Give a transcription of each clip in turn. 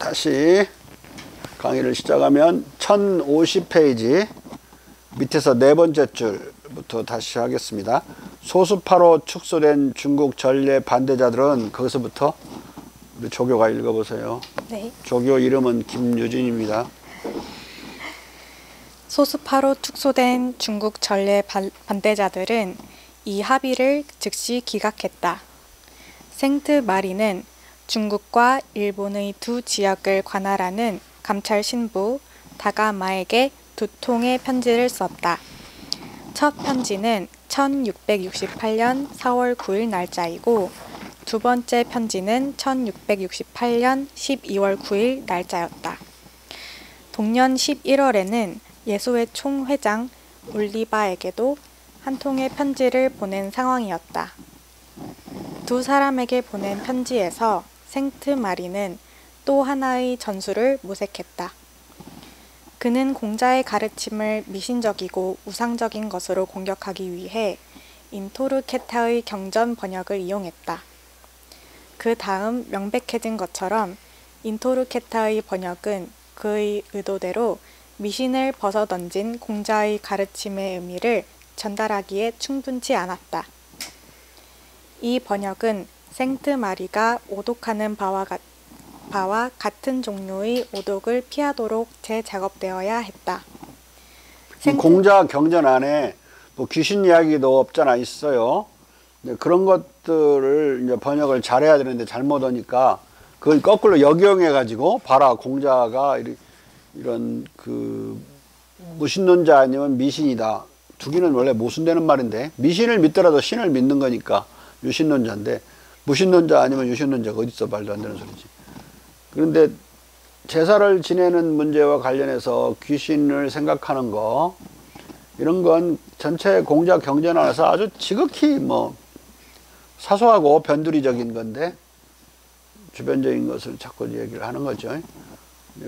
다시 강의를 시작하면 1050페이지 밑에서 네 번째 줄부터 다시 하겠습니다. 소수파로 축소된 중국 전례 반대자들은 거기서부터 우리 조교가 읽어보세요. 네. 조교 이름은 김유진입니다. 소수파로 축소된 중국 전례 반대자들은 이 합의를 즉시 기각했다. 생트 마리는 중국과 일본의 두 지역을 관할하는 감찰 신부 다가마에게 두 통의 편지를 썼다. 첫 편지는 1668년 4월 9일 날짜이고 두 번째 편지는 1668년 12월 9일 날짜였다. 동년 11월에는 예수회 총회장 올리바에게도 한 통의 편지를 보낸 상황이었다. 두 사람에게 보낸 편지에서 생트 마리는 또 하나의 전술을 모색했다. 그는 공자의 가르침을 미신적이고 우상적인 것으로 공격하기 위해 인토르케타의 경전 번역을 이용했다. 그 다음 명백해진 것처럼 인토르케타의 번역은 그의 의도대로 미신을 벗어던진 공자의 가르침의 의미를 전달하기에 충분치 않았다. 이 번역은 생트 마리가 오독하는 바와 같은 종류의 오독을 피하도록 재작업되어야 했다. 공자 경전 안에 뭐 귀신 이야기도 없잖아 있어요. 그런 것들을 이제 번역을 잘해야 되는데 잘못 하니까 그걸 거꾸로 역용해 가지고 봐라 공자가 이런 그 무신론자 아니면 미신이다. 두 개는 원래 모순되는 말인데 미신을 믿더라도 신을 믿는 거니까 유신론자인데 무신론자 아니면 유신론자가 어딨어 말도 안 되는 소리지. 그런데 제사를 지내는 문제와 관련해서 귀신을 생각하는 거 이런 건 전체 공자 경전 안에서 아주 지극히 뭐 사소하고 변두리적인 건데 주변적인 것을 자꾸 얘기를 하는 거죠.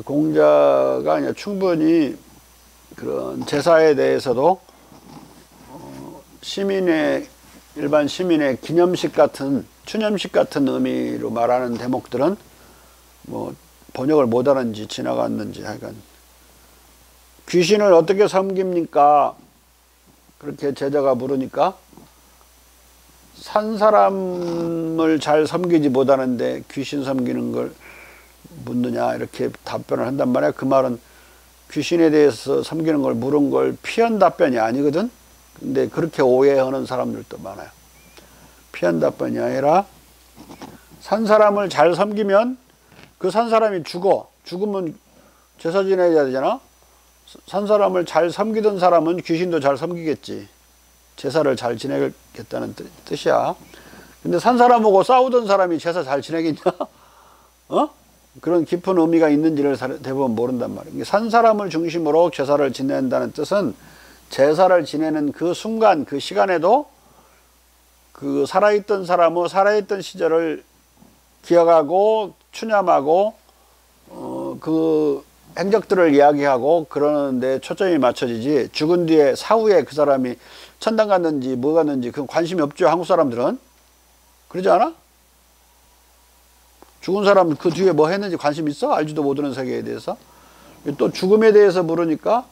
공자가 충분히 그런 제사에 대해서도 일반 시민의 기념식 같은 추념식 같은 의미로 말하는 대목들은 뭐 번역을 못하는지 지나갔는지 하여간 귀신을 어떻게 섬깁니까? 그렇게 제자가 물으니까 산 사람을 잘 섬기지 못하는데 귀신 섬기는 걸 묻느냐 이렇게 답변을 한단 말이야. 그 말은 귀신에 대해서 섬기는 걸 물은 걸 피한 답변이 아니거든. 근데 그렇게 오해하는 사람들도 많아요. 피한 답변이 아니라 산 사람을 잘 섬기면 그 산 사람이 죽으면 제사 지내야 되잖아. 산 사람을 잘 섬기던 사람은 귀신도 잘 섬기겠지. 제사를 잘 지내겠다는 뜻이야. 근데 산 사람하고 싸우던 사람이 제사 잘 지내겠냐? 그런 깊은 의미가 있는지를 대부분 모른단 말이야. 산 사람을 중심으로 제사를 지낸다는 뜻은 제사를 지내는 그 순간, 그 시간에도 그 살아있던 사람의 살아있던 시절을 기억하고 추념하고 그 행적들을 이야기하고 그러는 데 초점이 맞춰지지 죽은 뒤에 사후에 그 사람이 천당 갔는지 뭐 갔는지 그 관심이 없죠. 한국 사람들은. 그러지 않아? 죽은 사람 그 뒤에 뭐 했는지 관심 있어? 알지도 못하는 세계에 대해서. 또 죽음에 대해서 물으니까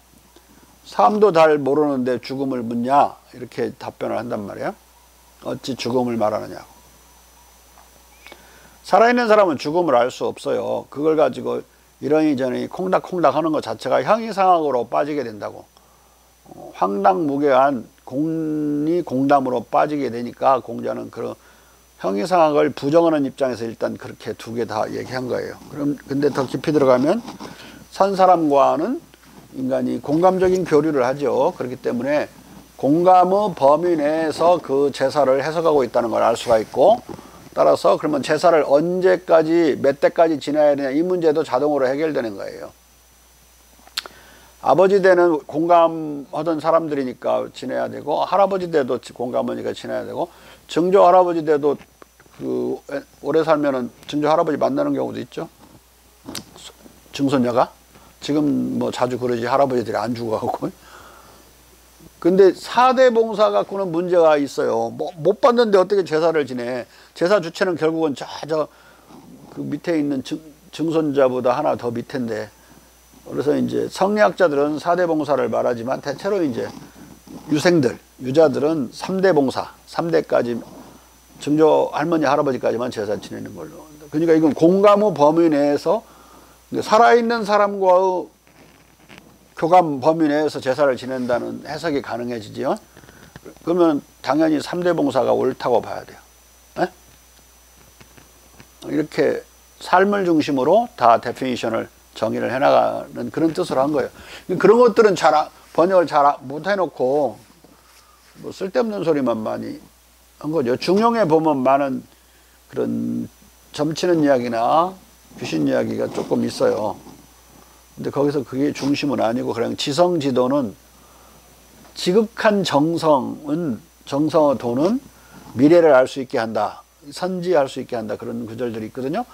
삶도 잘 모르는데 죽음을 묻냐 이렇게 답변을 한단 말이야. 어찌 죽음을 말하느냐고. 살아있는 사람은 죽음을 알 수 없어요. 그걸 가지고 이러니 저러니 콩닥콩닥 하는 것 자체가 형이상학으로 빠지게 된다고. 황당무계한 공담으로 빠지게 되니까 공자는 그런 형이상학을 부정하는 입장에서 일단 그렇게 두 개 다 얘기한 거예요. 근데 더 깊이 들어가면 산 사람과는 인간이 공감적인 교류를 하죠. 그렇기 때문에 공감의 범위 내에서 그 제사를 해석하고 있다는 걸 알 수가 있고 따라서 그러면 제사를 언제까지 몇 대까지 지내야 되냐 이 문제도 자동으로 해결되는 거예요. 아버지 때는 공감하던 사람들이니까 지내야 되고 할아버지 때도 공감하니까 지내야 되고 증조 할아버지 때도 그 오래 살면은 증조 할아버지 만나는 경우도 있죠. 증손녀가 지금 뭐 자주 그러지 할아버지들이 안 죽어가고. 근데 4대 봉사 갖고는 문제가 있어요. 뭐 못 받는데 어떻게 제사를 지내. 제사 주체는 결국은 저 그 밑에 있는 증손자보다 하나 더 밑인데, 그래서 이제 성리학자들은 4대 봉사를 말하지만 대체로 이제 유생들, 유자들은 3대 봉사, 3대까지 증조 할머니, 할아버지까지만 제사 지내는 걸로. 그러니까 이건 공가무 범위 내에서 살아있는 사람과의 교감 범위 내에서 제사를 지낸다는 해석이 가능해지지요. 그러면 당연히 3대 봉사가 옳다고 봐야 돼요. 네? 이렇게 삶을 중심으로 다 데피니션을 정의를 해나가는 그런 뜻으로 한 거예요. 그런 것들은 번역을 잘 못 해놓고 뭐 쓸데없는 소리만 많이 한 거죠. 중용에 보면 많은 그런 점치는 이야기나 귀신 이야기가 조금 있어요. 근데 거기서 그게 중심은 아니고 그냥 지성지도는 지극한 정성의 도는 미래를 알 수 있게 한다. 선지할 수 있게 한다. 그런 구절들이 있거든요.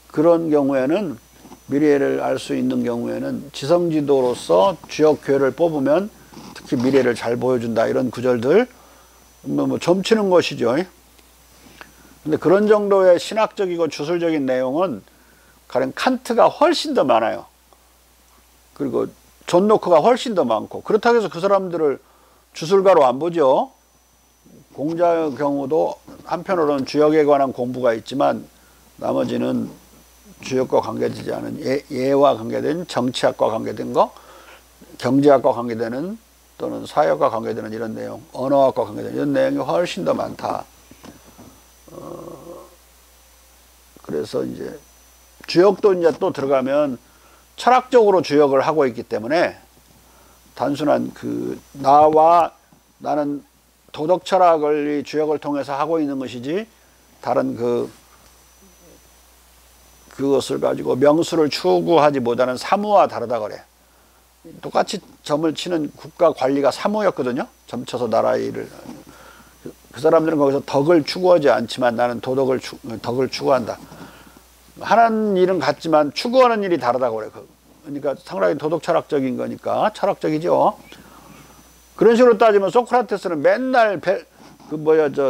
그런 경우에는 미래를 알 수 있는 경우에는 지성지도로서 주역교회를 뽑으면 특히 미래를 잘 보여준다. 이런 구절들 뭐 점치는 것이죠. 근데 그런 정도의 신학적이고 주술적인 내용은 가령 칸트가 훨씬 더 많아요. 그리고 존 노크가 훨씬 더 많고, 그렇다고 해서 그 사람들을 주술가로 안 보죠. 공자의 경우도 한편으로는 주역에 관한 공부가 있지만 나머지는 주역과 관계되지 않은 예와 관계된 정치학과 관계된 거, 경제학과 관계되는 또는 사역과 관계되는 이런 내용, 언어학과 관계되는 이런 내용이 훨씬 더 많다. 그래서 이제 주역도 이제 또 들어가면 철학적으로 주역을 하고 있기 때문에 단순한 나와 나는 도덕 철학을 주역을 통해서 하고 있는 것이지 다른 그것을 가지고 명수를 추구하지 못하는 사무와 다르다 그래. 똑같이 점을 치는 국가 관리가 사무였거든요. 점쳐서 나라 일을. 그 사람들은 거기서 덕을 추구하지 않지만 나는 덕을 추구한다. 하는 일은 같지만 추구하는 일이 다르다고 그래. 그러니까 상당히 도덕 철학적인 거니까 철학적이죠. 그런 식으로 따지면 소크라테스는 맨날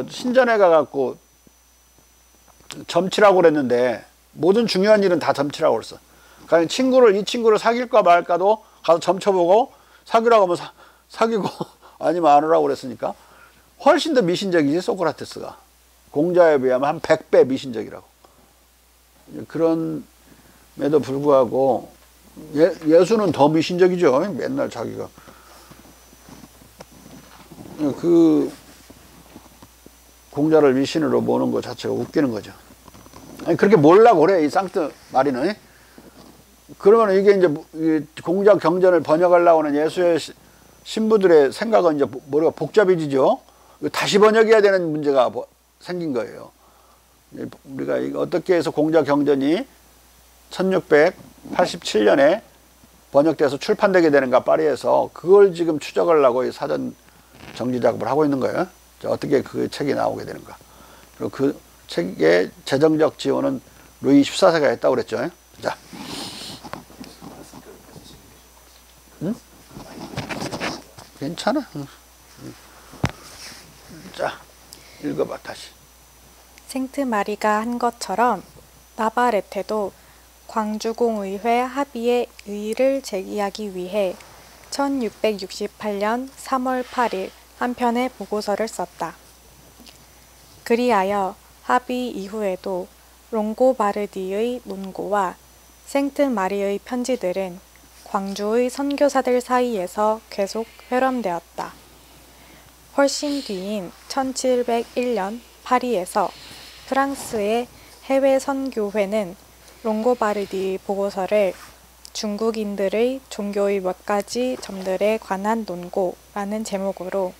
신전에 가갖고 점치라고 그랬는데 모든 중요한 일은 다 점치라고 그랬어. 그러니까 이 친구를 사귈까 말까도 가서 점쳐보고 사귀라고 하면 사귀고 아니면 안 오라고 그랬으니까 훨씬 더 미신적이지 소크라테스가. 공자에 비하면 한 100배 미신적이라고. 그런에도 불구하고 예수는 더 미신적이죠. 맨날 자기가 공자를 미신으로 모는 것 자체가 웃기는 거죠. 아니, 그렇게 몰라고 그래 이 상트 마리는. 그러면 이게 이제 공자 경전을 번역하려고 하는 예수의 신부들의 생각은 이제 머리가 복잡해지죠. 다시 번역해야 되는 문제가 생긴 거예요. 우리가 어떻게 해서 공자 경전이 1687년에 번역돼서 출판되게 되는가 파리에서 그걸 지금 추적하려고 사전 정리 작업을 하고 있는 거예요. 어떻게 그 책이 나오게 되는가. 그리고 그 책의 재정적 지원은 루이 14세가 했다고 그랬죠. 자, 응? 괜찮아. 응. 자, 읽어봐 다시. 생트 마리가 한 것처럼 나바레테도 광주공의회 합의의 의의를 제기하기 위해 1668년 3월 8일 한 편의 보고서를 썼다. 그리하여 합의 이후에도 롱고바르디의 논고와 생트 마리의 편지들은 광주의 선교사들 사이에서 계속 회람되었다. 훨씬 뒤인 1701년 파리에서 프랑스의 해외 선교회는 롱고바르디의 보고서를 중국인들의 종교의 몇 가지 점들에 관한 논고라는 제목으로,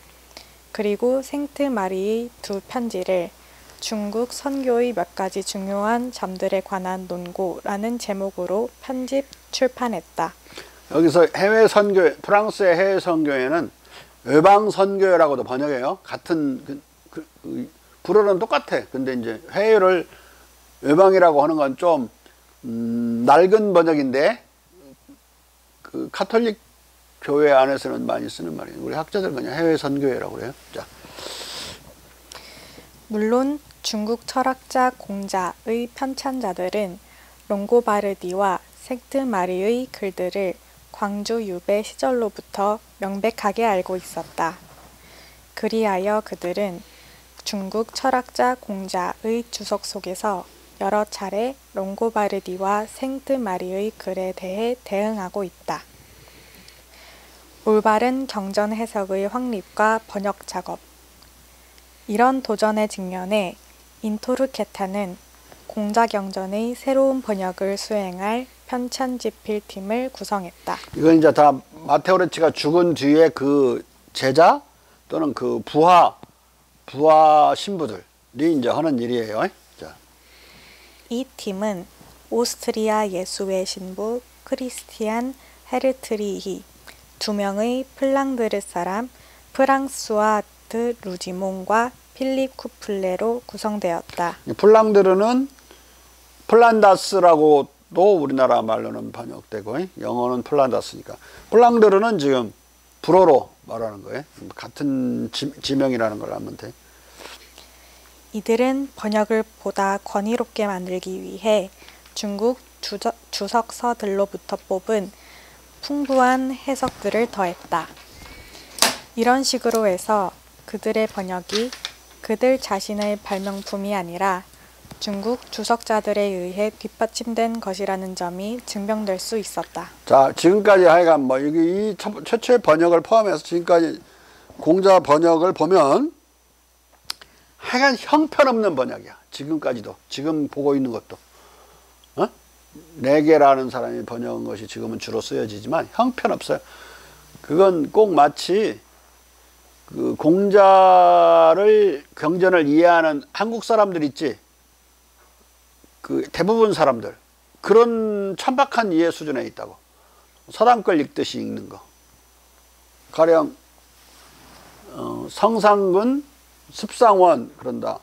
그리고 생트 마리의 두 편지를 중국 선교의 몇 가지 중요한 점들에 관한 논고라는 제목으로 편집 출판했다. 여기서 해외 선교회, 프랑스의 해외 선교회는 외방 선교회라고도 번역해요. 같은 불어는 똑같아. 근데 이제 해외를 외방이라고 하는 건 좀 낡은 번역인데 그 카톨릭 교회 안에서는 많이 쓰는 말이에요. 우리 학자들은 그냥 해외 선교회라고 그래요. 자. 물론 중국 철학자 공자의 편찬자들은 롱고바르디와 생트 마리의 글들을 광주 유배 시절로부터 명백하게 알고 있었다. 그리하여 그들은 중국 철학자 공자의 주석 속에서 여러 차례 롱고바르디와 생트 마리의 글에 대해 대응하고 있다. 올바른 경전 해석의 확립과 번역 작업. 이런 도전의 직면에 인토르케타는 공자경전의 새로운 번역을 수행할 편찬집필팀을 구성했다. 이건 이제 다 마테오 레치가 죽은 뒤에 그 제자 또는 그 부하 신부들이 이제 하는 일이에요. 자. 이 팀은 오스트리아 예수회 신부 크리스티안 헤르트리히, 2명의 플랑드르 사람 프랑스와 드 루지몽과 필립 쿠플레로 구성되었다. 플랑드르는 플란다스라고도 우리나라 말로는 번역되고 영어는 플란다스니까 플랑드르는 지금 불어로 말하는 거예요. 같은 지명이라는 걸 알면 돼. 이들은 번역을 보다 권위롭게 만들기 위해 중국 주석서들로부터 뽑은 풍부한 해석들을 더했다. 이런 식으로 해서 그들의 번역이 그들 자신의 발명품이 아니라 중국 주석자들에 의해 뒷받침된 것이라는 점이 증명될 수 있었다. 자, 지금까지 하여간 뭐 여기 이 최초의 번역을 포함해서 지금까지 공자 번역을 보면 하여간 형편없는 번역이야. 지금까지도. 지금 보고 있는 것도. 레게라는 사람이 번역한 것이 지금은 주로 쓰여지지만 형편없어요. 그건 꼭 마치 그 공자를 경전을 이해하는 한국 사람들 있지. 그 대부분 사람들 그런 천박한 이해 수준에 있다고. 서당 걸 읽듯이 읽는 거. 가령 성상근, 습상원 그런다.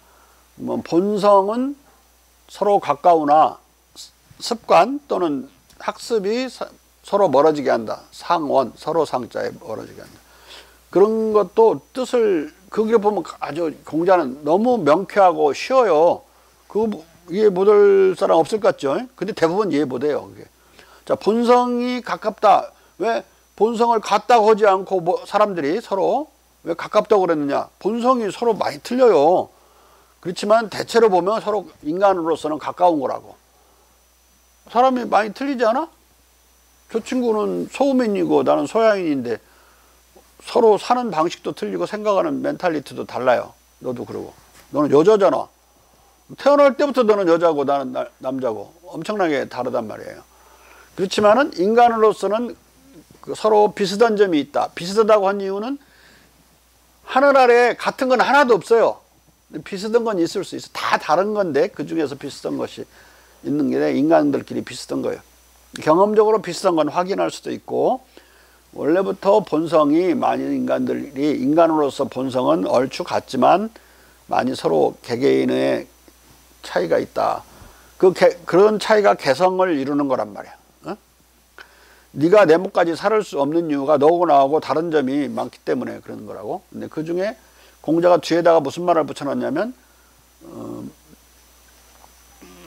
뭐 본성은 서로 가까우나 습관 또는 학습이 서로 멀어지게 한다. 상원, 서로 상자에 멀어지게 한다. 그런 것도 뜻을 거기에 보면 아주 공자는 너무 명쾌하고 쉬워요. 그거 이해 못할 사람 없을 것 같죠? 근데 대부분 이해 못해요. 그게. 자, 본성이 가깝다. 왜 본성을 같다고 하지 않고 뭐 사람들이 서로 왜 가깝다고 그랬느냐? 본성이 서로 많이 틀려요. 그렇지만 대체로 보면 서로 인간으로서는 가까운 거라고. 사람이 많이 틀리지 않아? 저 친구는 소음인이고 나는 소양인인데 서로 사는 방식도 틀리고 생각하는 멘탈리티도 달라요. 너도 그러고. 너는 여자잖아. 태어날 때부터 너는 여자고 나는 남자고 엄청나게 다르단 말이에요. 그렇지만은 인간으로서는 서로 비슷한 점이 있다. 비슷하다고 한 이유는 하늘 아래 같은 건 하나도 없어요. 비슷한 건 있을 수 있어. 다 다른 건데 그 중에서 비슷한 것이 있는 게 인간들끼리 비슷한 거예요. 경험적으로 비슷한 건 확인할 수도 있고 원래부터 본성이 많은 인간들이 인간으로서 본성은 얼추 같지만 많이 서로 개개인의 차이가 있다. 그런 차이가 개성을 이루는 거란 말이야. 어? 네가 내 목까지 살을 수 없는 이유가 너하고 나하고 다른 점이 많기 때문에 그런 거라고. 근데 그 중에 공자가 뒤에다가 무슨 말을 붙여놨냐면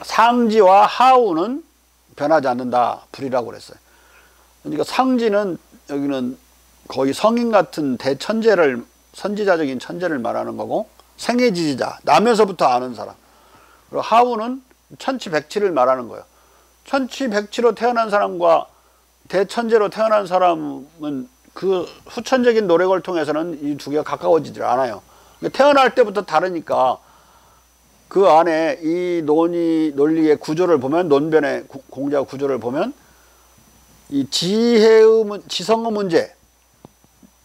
상지와 하우는 변하지 않는다. 불이라고 그랬어요. 그러니까 상지는 여기는 거의 성인 같은 대천재를 선지자적인 천재를 말하는 거고 생애지지자 나면서부터 아는 사람. 그리고 하우는 천치백치를 말하는 거예요. 천치백치로 태어난 사람과 대천재로 태어난 사람은 그 후천적인 노력을 통해서는 이 두 개가 가까워지질 않아요. 태어날 때부터 다르니까 그 안에 이 논리의 구조를 보면 논변의 공자 구조를 보면 이 지성의 문제,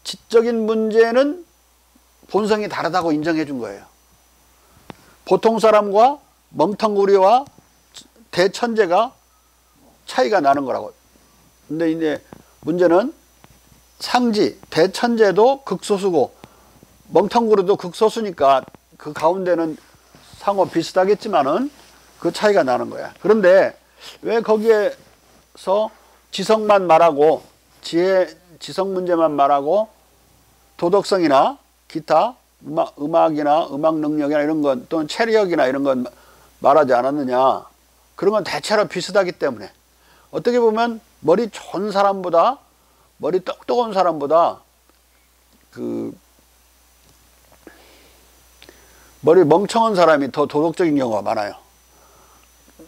지적인 문제는 본성이 다르다고 인정해 준 거예요. 보통 사람과 멍텅구리와 대천재가 차이가 나는 거라고. 근데 이제 문제는 상지, 대천재도 극소수고 멍텅구리도 극소수니까 그 가운데는 상호 비슷하겠지만은 그 차이가 나는 거야. 그런데 왜 거기에서 지성만 말하고 지성 문제만 말하고 도덕성이나 기타 음악이나 음악 능력이나 이런 건 또는 체력이나 이런 건 말하지 않았느냐. 그런 건 대체로 비슷하기 때문에 어떻게 보면 머리 좋은 사람보다 머리 똑똑한 사람보다 그 머리 멍청한 사람이 더 도덕적인 경우가 많아요.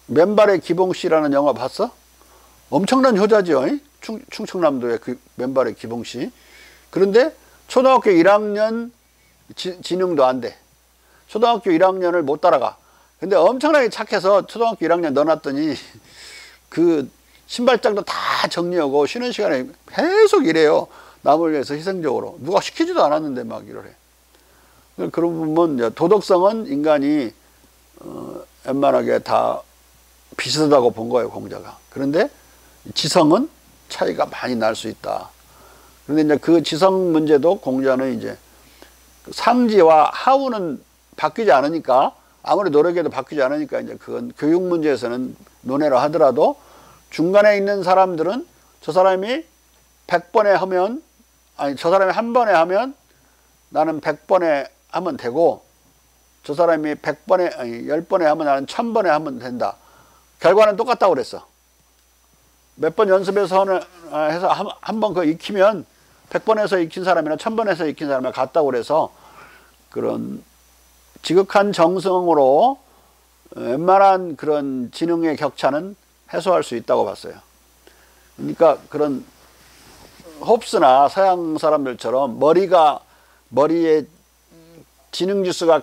맨발의 기봉씨라는 영화 봤어? 엄청난 효자죠. 충청남도의 그 맨발의 기봉씨. 그런데 초등학교 1학년 지능도 안 돼. 초등학교 1학년을 못 따라가. 근데 엄청나게 착해서 초등학교 1학년 넣어놨더니 그 신발장도 다 정리하고 쉬는 시간에 계속 일해요. 남을 위해서 희생적으로. 누가 시키지도 않았는데 막 이러래. 그런 부분 도덕성은 인간이 웬만하게 다 비슷하다고 본 거예요, 공자가. 그런데 지성은 차이가 많이 날 수 있다. 그런데 이제 그 지성 문제도 공자는 이제 상지와 하우는 바뀌지 않으니까, 아무리 노력해도 바뀌지 않으니까 이제 그건 교육 문제에서는 논외로 하더라도 중간에 있는 사람들은 저 사람이 100번에 하면, 아니 저 사람이 한 번에 하면 나는 100번에 하면 되고, 저 사람이 100번에 아니 10번에 하면 나는 1000번에 하면 된다. 결과는 똑같다고 그랬어. 몇 번 연습해서 해서 한 번 그거 익히면 100번에서 익힌 사람이나 1000번에서 익힌 사람이랑 같다고 그래서 그런 지극한 정성으로 웬만한 그런 지능의 격차는 해소할 수 있다고 봤어요. 그러니까 그런 홉스나 서양 사람들처럼 머리에 지능 지수가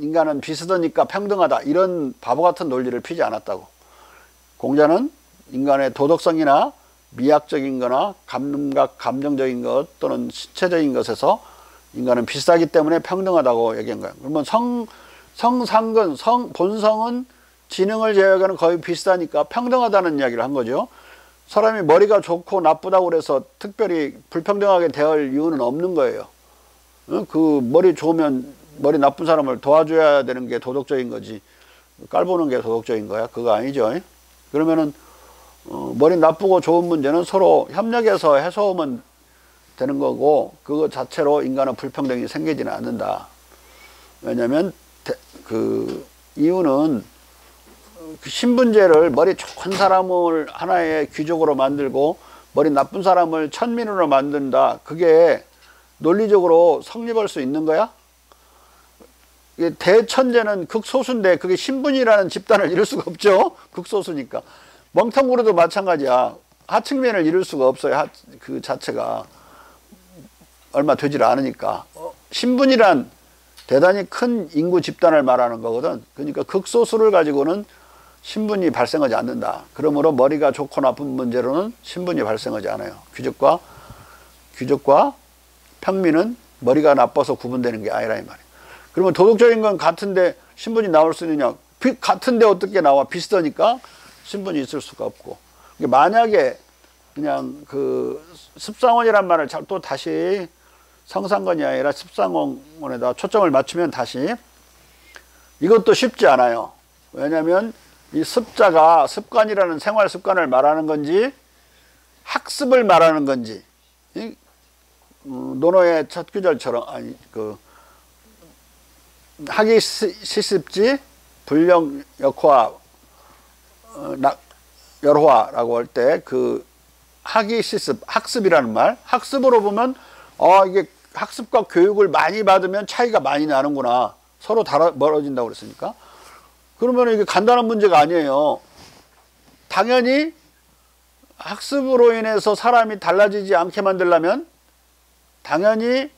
인간은 비슷하니까 평등하다, 이런 바보 같은 논리를 피지 않았다고. 공자는 인간의 도덕성이나 미학적인 거나 감각, 감정적인 것 또는 신체적인 것에서 인간은 비슷하기 때문에 평등하다고 얘기한 거예요. 그러면 성상근, 본성은 지능을 제외하고는 거의 비슷하니까 평등하다는 이야기를 한 거죠. 사람이 머리가 좋고 나쁘다고 그래서 특별히 불평등하게 대할 이유는 없는 거예요. 그 머리 좋으면 머리 나쁜 사람을 도와줘야 되는 게 도덕적인 거지, 깔보는 게 도덕적인 거야? 그거 아니죠. 그러면은 머리 나쁘고 좋은 문제는 서로 협력해서 해소하면 되는 거고, 그거 자체로 인간은 불평등이 생기지는 않는다. 왜냐하면 그 이유는 그 신분제를 머리 좋은 사람을 하나의 귀족으로 만들고 머리 나쁜 사람을 천민으로 만든다, 그게 논리적으로 성립할 수 있는 거야? 대천재는 극소수인데 그게 신분이라는 집단을 이룰 수가 없죠. 극소수니까. 멍텅구리도 마찬가지야. 하층민을 이룰 수가 없어요. 그 자체가 얼마 되질 않으니까. 신분이란 대단히 큰 인구 집단을 말하는 거거든. 그러니까 극소수를 가지고는 신분이 발생하지 않는다. 그러므로 머리가 좋고 나쁜 문제로는 신분이 발생하지 않아요. 귀족과 평민은 머리가 나빠서 구분되는 게 아니라 이 말이에요. 그러면 도덕적인 건 같은데 신분이 나올 수 있느냐? 같은데 어떻게 나와? 비슷하니까 신분이 있을 수가 없고. 만약에 그냥 그 습상원이란 말을 또 다시 성상건이 아니라 습상원에다 초점을 맞추면 다시, 이것도 쉽지 않아요. 왜냐하면 이 습자가 습관이라는 생활 습관을 말하는 건지 학습을 말하는 건지, 논어의 첫 구절처럼, 아니 그 학이 시습지 불령 역화 열화라고 할 때 그 학이 시습, 학습이라는 말, 학습으로 보면 이게 학습과 교육을 많이 받으면 차이가 많이 나는구나, 서로 멀어진다고 그랬으니까. 그러면 이게 간단한 문제가 아니에요. 당연히 학습으로 인해서 사람이 달라지지 않게 만들려면 당연히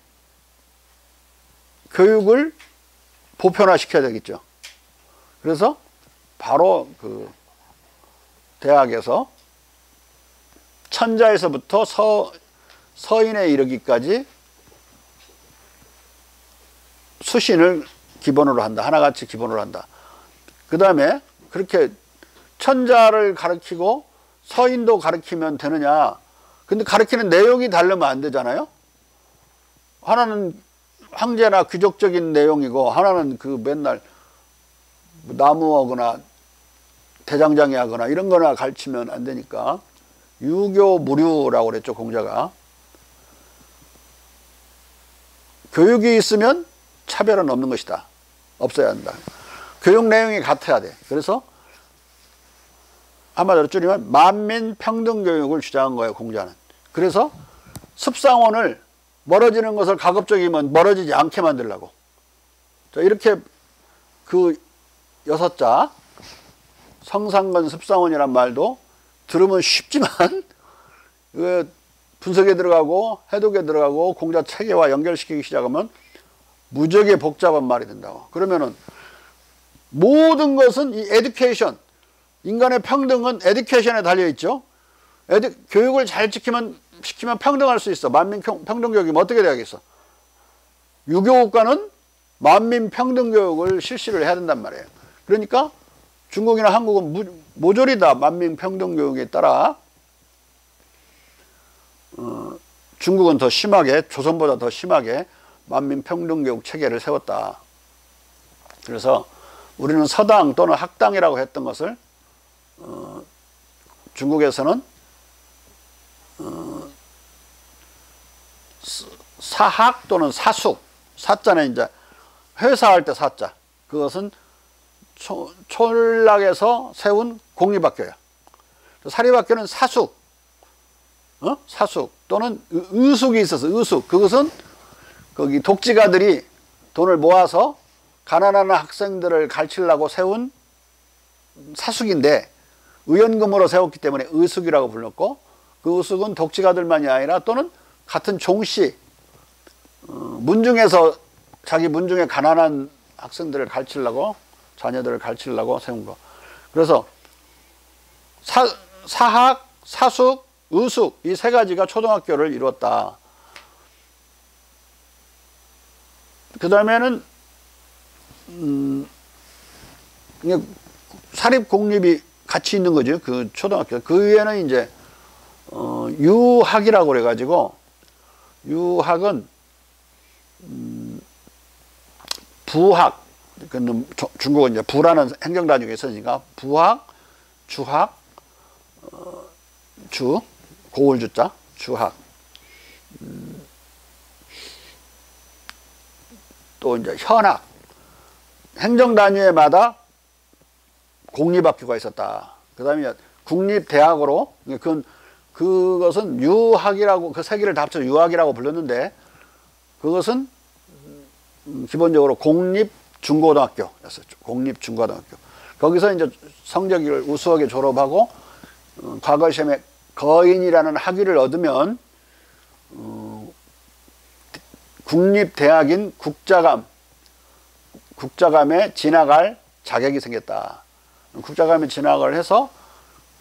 교육을 보편화시켜야 되겠죠. 그래서 바로 그 대학에서 천자에서부터 서인에 이르기까지 수신을 기본으로 한다. 하나같이 기본으로 한다. 그 다음에 그렇게 천자를 가르치고 서인도 가르치면 되느냐? 근데 가르치는 내용이 다르면 안 되잖아요. 하나는 황제나 귀족적인 내용이고 하나는 그 맨날 나무하거나 대장장이 하거나 이런 거나 가르치면 안 되니까 유교무류라고 그랬죠, 공자가. 교육이 있으면 차별은 없는 것이다. 없어야 한다. 교육 내용이 같아야 돼. 그래서 한마디로 줄이면 만민평등교육을 주장한 거예요, 공자는. 그래서 습상원을 멀어지는 것을 가급적이면 멀어지지 않게 만들려고. 자, 이렇게 그 6자 성상건 습상원이란 말도 들으면 쉽지만 분석에 들어가고 해독에 들어가고 공자 체계와 연결시키기 시작하면 무지하게 복잡한 말이 된다고. 그러면은 모든 것은 이 에듀케이션, 인간의 평등은 에듀케이션에 달려있죠. 교육을 잘 시키면 평등할 수 있어. 만민평등교육이면 어떻게 돼야겠어? 유교국가는 만민평등교육을 실시를 해야 된단 말이에요. 그러니까 중국이나 한국은 모조리 다 만민평등교육에 따라 중국은 더 심하게, 조선보다 더 심하게 만민평등교육 체계를 세웠다. 그래서 우리는 서당 또는 학당이라고 했던 것을 중국에서는 사학 또는 사숙, 사자는 이제 회사할 때 사자, 그것은 촌락에서 세운 공립학교야. 사립학교는 사숙, 사숙 또는 의숙이 있어서 의숙, 그것은 거기 독지가들이 돈을 모아서 가난한 학생들을 가르치려고 세운 사숙인데 의연금으로 세웠기 때문에 의숙이라고 불렀고, 그 의숙은 독지가들만이 아니라 또는 같은 종씨, 문중에서 자기 문중에 가난한 학생들을 가르치려고, 자녀들을 가르치려고 세운 거. 그래서 사학, 사숙, 의숙 이 세 가지가 초등학교를 이루었다. 그 다음에는 사립 공립이 같이 있는 거죠. 그 초등학교. 그 위에는 이제 유학이라고 그래가지고, 유학은 부학, 중국은 이제 부라는 행정단위가 있으니까 부학, 주학, 고을주자, 주학. 또 이제 현학. 행정단위마다 공립학교가 있었다. 그 다음에 국립대학으로, 그것은 유학이라고, 그 세 개를 다 합쳐서 유학이라고 불렀는데, 그것은 기본적으로 공립중고등학교였었죠. 공립중고등학교. 거기서 이제 성적을 우수하게 졸업하고, 과거 시험에 거인이라는 학위를 얻으면, 국립대학인 국자감에 진학할 자격이 생겼다. 국자감에 진학을 해서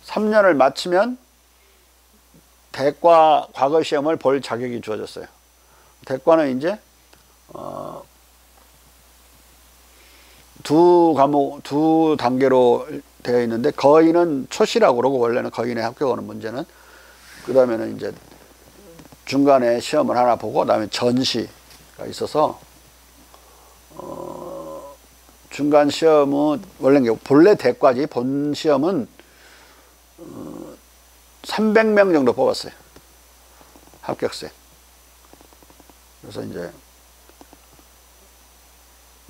3년을 마치면 대과 과거 시험을 볼 자격이 주어졌어요. 대과는 이제 두 단계로 되어 있는데, 거인은 초시라고 그러고, 원래는 거인의 합격하는 문제는, 그 다음에는 이제 중간에 시험을 하나 보고, 그 다음에 전시가 있어서, 중간 시험은 원래 본래 대과지, 본 시험은 300명 정도 뽑았어요. 합격생. 그래서 이제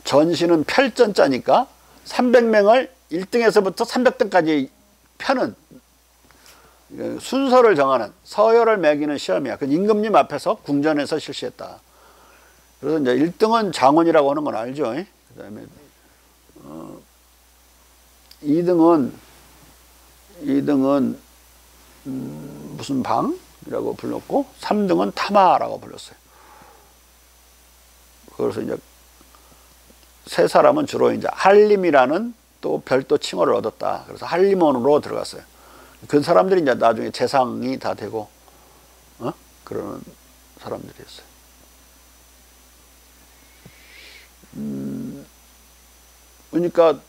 전시는 별전자니까 300명을 1등에서부터 300등까지 펴는, 순서를 정하는, 서열을 매기는 시험이야. 그 임금님 앞에서 궁전에서 실시했다. 그래서 이제 1등은 장원이라고 하는 건 알죠. 그 다음에 2등은 무슨 방이라고 불렀고, 3등은 타마라고 불렀어요. 그래서 이제 세 사람은 주로 이제 한림이라는 또 별도 칭호를 얻었다. 그래서 한림원으로 들어갔어요. 그 사람들이 이제 나중에 재상이 다 되고, 그런 사람들이었어요. 그러니까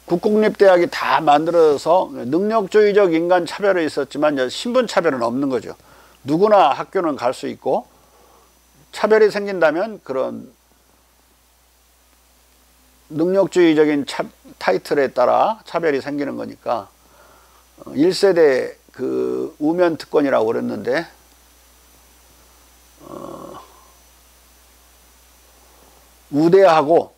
국공립대학이 다 만들어서 능력주의적 인간 차별이 있었지만 이제 신분 차별은 없는 거죠. 누구나 학교는 갈 수 있고, 차별이 생긴다면 그런 능력주의적인 타이틀에 따라 차별이 생기는 거니까, 1세대 그 우면특권이라고 그랬는데, 우대하고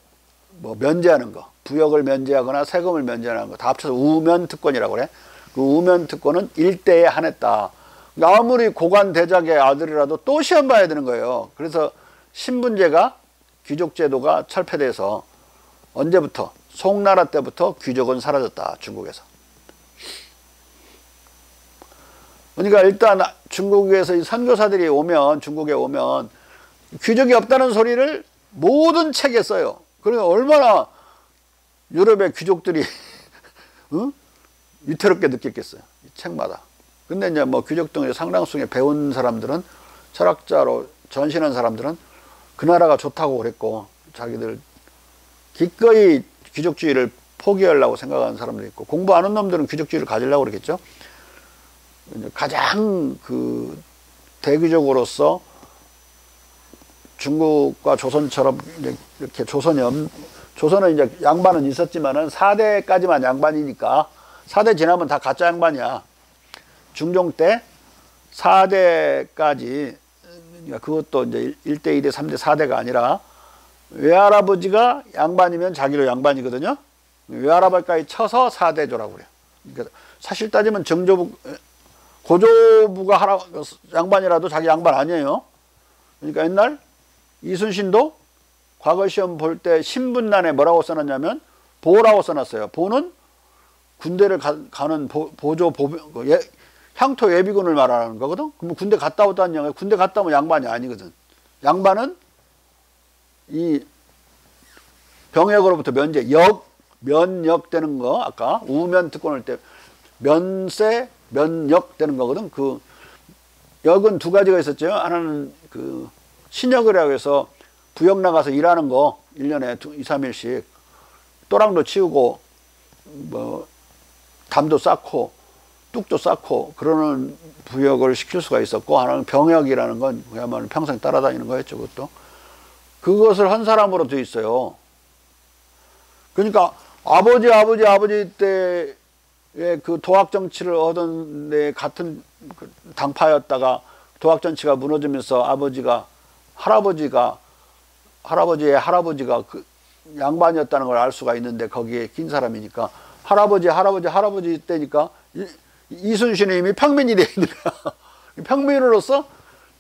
뭐 면제하는 거, 부역을 면제하거나 세금을 면제하는 거 다 합쳐서 우면특권이라고 그래. 그 우면특권은 일대에 한했다. 그러니까 아무리 고관 대작의 아들이라도 또 시험 봐야 되는 거예요. 그래서 신분제가 귀족제도가 철폐돼서 언제부터? 송나라 때부터 귀족은 사라졌다. 중국에서. 그러니까 일단 중국에서 이 선교사들이 오면, 중국에 오면 귀족이 없다는 소리를 모든 책에 써요. 그러니까 얼마나 유럽의 귀족들이 응? 위태롭게 느꼈겠어요. 이 책마다. 근데 이제 뭐 귀족 중에 상당수의 배운 사람들은, 철학자로 전신한 사람들은 그 나라가 좋다고 그랬고, 자기들 기꺼이 귀족주의를 포기하려고 생각하는 사람도 있고, 공부 안 한 놈들은 귀족주의를 가지려고 그러겠죠. 가장 그 대귀족으로서 중국과 조선처럼 이렇게 조선은 이제 양반은 있었지만은 4대까지만 양반이니까 4대 지나면 다 가짜 양반이야. 중종 때 4대까지, 그것도 이제 1대, 2대, 3대, 4대가 아니라 외할아버지가 양반이면 자기도 양반이거든요. 외할아버지까지 쳐서 4대조라고 그래요. 그러니까 사실 따지면 고조부가 양반이라도 자기 양반 아니에요. 그러니까 옛날 이순신도 과거 시험 볼 때 신분란에 뭐라고 써놨냐면 보라고 써놨어요. 보는 군대를 가는 향토 예비군을 말하는 거거든. 그럼 군대 갔다 오다는 얘기야. 군대 갔다 오면 양반이 아니거든. 양반은 이 병역으로부터 면역되는 거, 아까 우면특권을 때 면역되는 거거든. 그 역은 두 가지가 있었죠. 하나는 그 신역이라고 해서 부역 나가서 일하는 거 1년에 2, 3일씩 또랑도 치우고 뭐 담도 쌓고 뚝도 쌓고 그러는 부역을 시킬 수가 있었고, 하나는 병역이라는 건 그야말로 평생 따라다니는 거였죠. 그것을 한 사람으로 돼 있어요. 그러니까 아버지 때의 그 도학 정치를 얻은 데 같은 당파였다가 도학 정치가 무너지면서 할아버지의 할아버지가 그 양반이었다는 걸 알 수가 있는데, 거기에 낀 사람이니까 할아버지 때니까 이순신은 이미 평민이 돼 있는 거야. 평민으로서